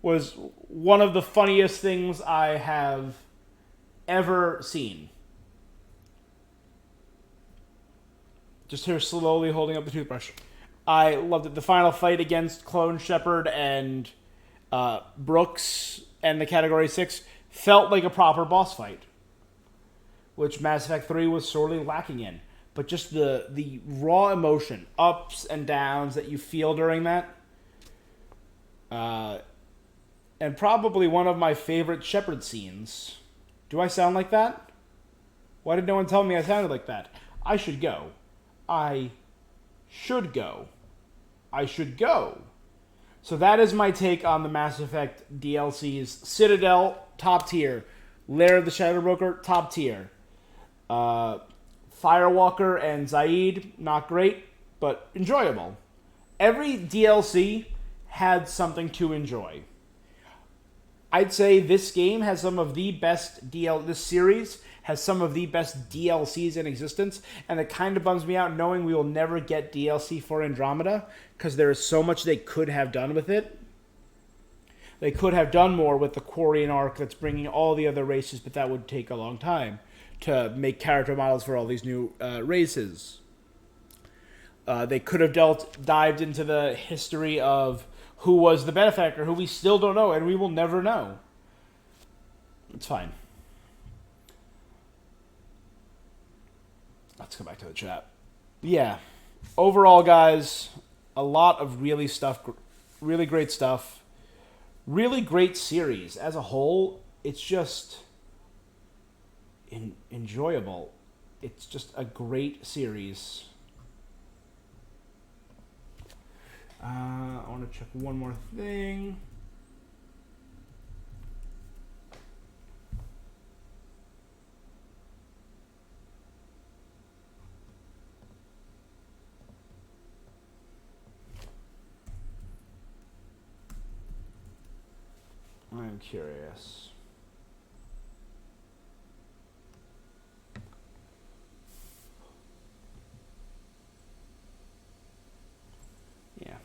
was one of the funniest things I have ever seen. Just her slowly holding up the toothbrush. I loved it. The final fight against Clone Shepard and Brooks and the Category 6 felt like a proper boss fight, which Mass Effect 3 was sorely lacking in. But just the raw emotion, ups and downs that you feel during that. And probably one of my favorite Shepard scenes. Do I sound like that? Why did no one tell me I sounded like that? I should go. I should go. I should go. So that is my take on the Mass Effect DLCs. Citadel, top tier. Lair of the Shadow Broker, top tier. Firewalker and Zaid, not great, but enjoyable. Every DLC had something to enjoy. I'd say this game has some of the best this series has some of the best DLCs in existence, and it kind of bums me out knowing we will never get DLC for Andromeda, because there is so much they could have done with it. They could have done more with the Quarian arc that's bringing all the other races, but that would take a long time to make character models for all these new races. They could have dived into the history of who was the benefactor, who we still don't know, and we will never know. It's fine. Let's go back to the chat. Yeah. Overall, guys, a lot of really great stuff. Really great series. As a whole, it's just enjoyable. It's just a great series. I want to check one more thing. I'm curious. Yeah.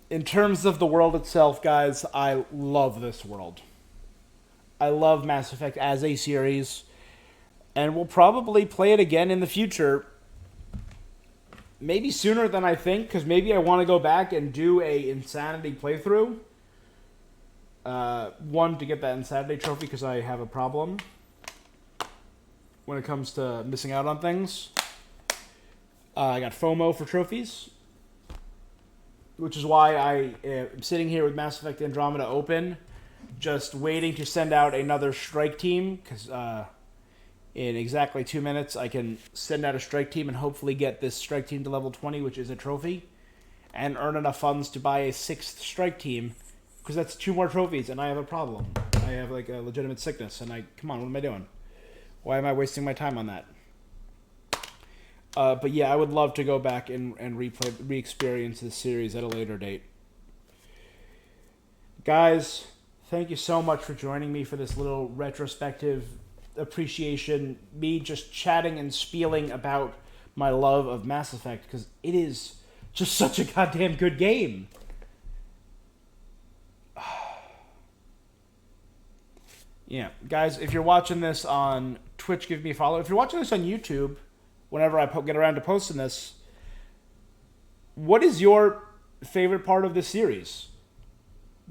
In terms of the world itself, guys, I love this world. I love Mass Effect as a series, and we'll probably play it again in the future. Maybe sooner than I think, because maybe I want to go back and do a Insanity playthrough. One, to get that Insanity trophy, because I have a problem when it comes to missing out on things. I got FOMO for trophies, which is why I am sitting here with Mass Effect Andromeda open, just waiting to send out another strike team, because in exactly 2 minutes I can send out a strike team and hopefully get this strike team to level 20, which is a trophy, and earn enough funds to buy a 6th strike team, because that's 2 more trophies, and I have a problem. I have like a legitimate sickness, and come on, what am I doing? Why am I wasting my time on that? But yeah, I would love to go back and re-experience this series at a later date. Guys, thank you so much for joining me for this little retrospective appreciation. Me just chatting and spieling about my love of Mass Effect, because it is just such a goddamn good game. Yeah, guys, if you're watching this on Twitch, give me a follow. If you're watching this on YouTube, whenever I get around to posting this, what is your favorite part of this series?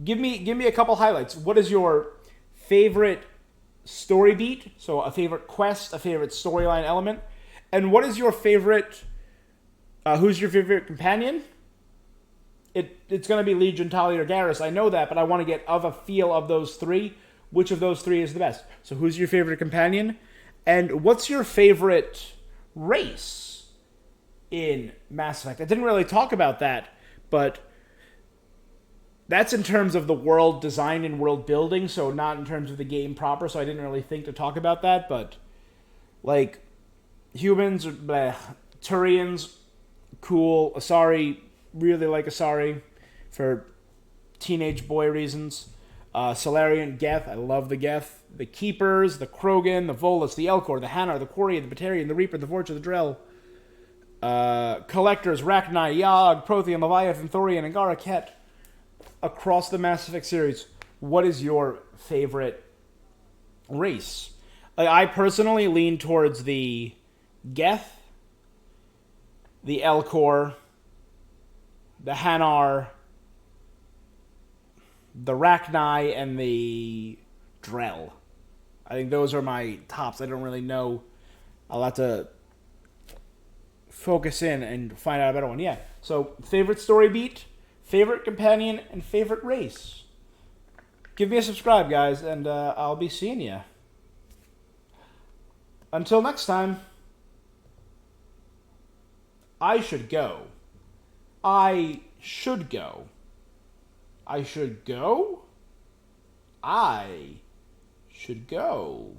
Give me a couple highlights. What is your favorite story beat? So a favorite quest, a favorite storyline element, and what is your favorite? Who's your favorite companion? It's going to be Legion, Talia, or Garrus. I know that, but I want to get of a feel of those 3. Which of those 3 is the best? So who's your favorite companion, and what's your favorite race in Mass Effect? I didn't really talk about that, but that's in terms of the world design and world building, so not in terms of the game proper, so I didn't really think to talk about that, but like humans, bleh, Turians, cool. Asari, really like Asari for teenage boy reasons. Solarian, Geth, I love the Geth. The Keepers, the Krogan, the Volus, the Elcor, the Hanar, the Quarian, the Batarian, the Reaper, the Vorcha, the Drell. Collectors, Rachni, Yogg, Prothean, Leviathan, Thorian, and Garaket. Across the Mass Effect series, what is your favorite race? I personally lean towards the Geth, the Elcor, the Hanar, the Rachni, and the Drell. I think those are my tops. I don't really know. I'll have to focus in and find out a better one. Yeah. So, favorite story beat, favorite companion, and favorite race. Give me a subscribe, guys, and I'll be seeing you. Until next time, I should go. I should go. I should go? I should go.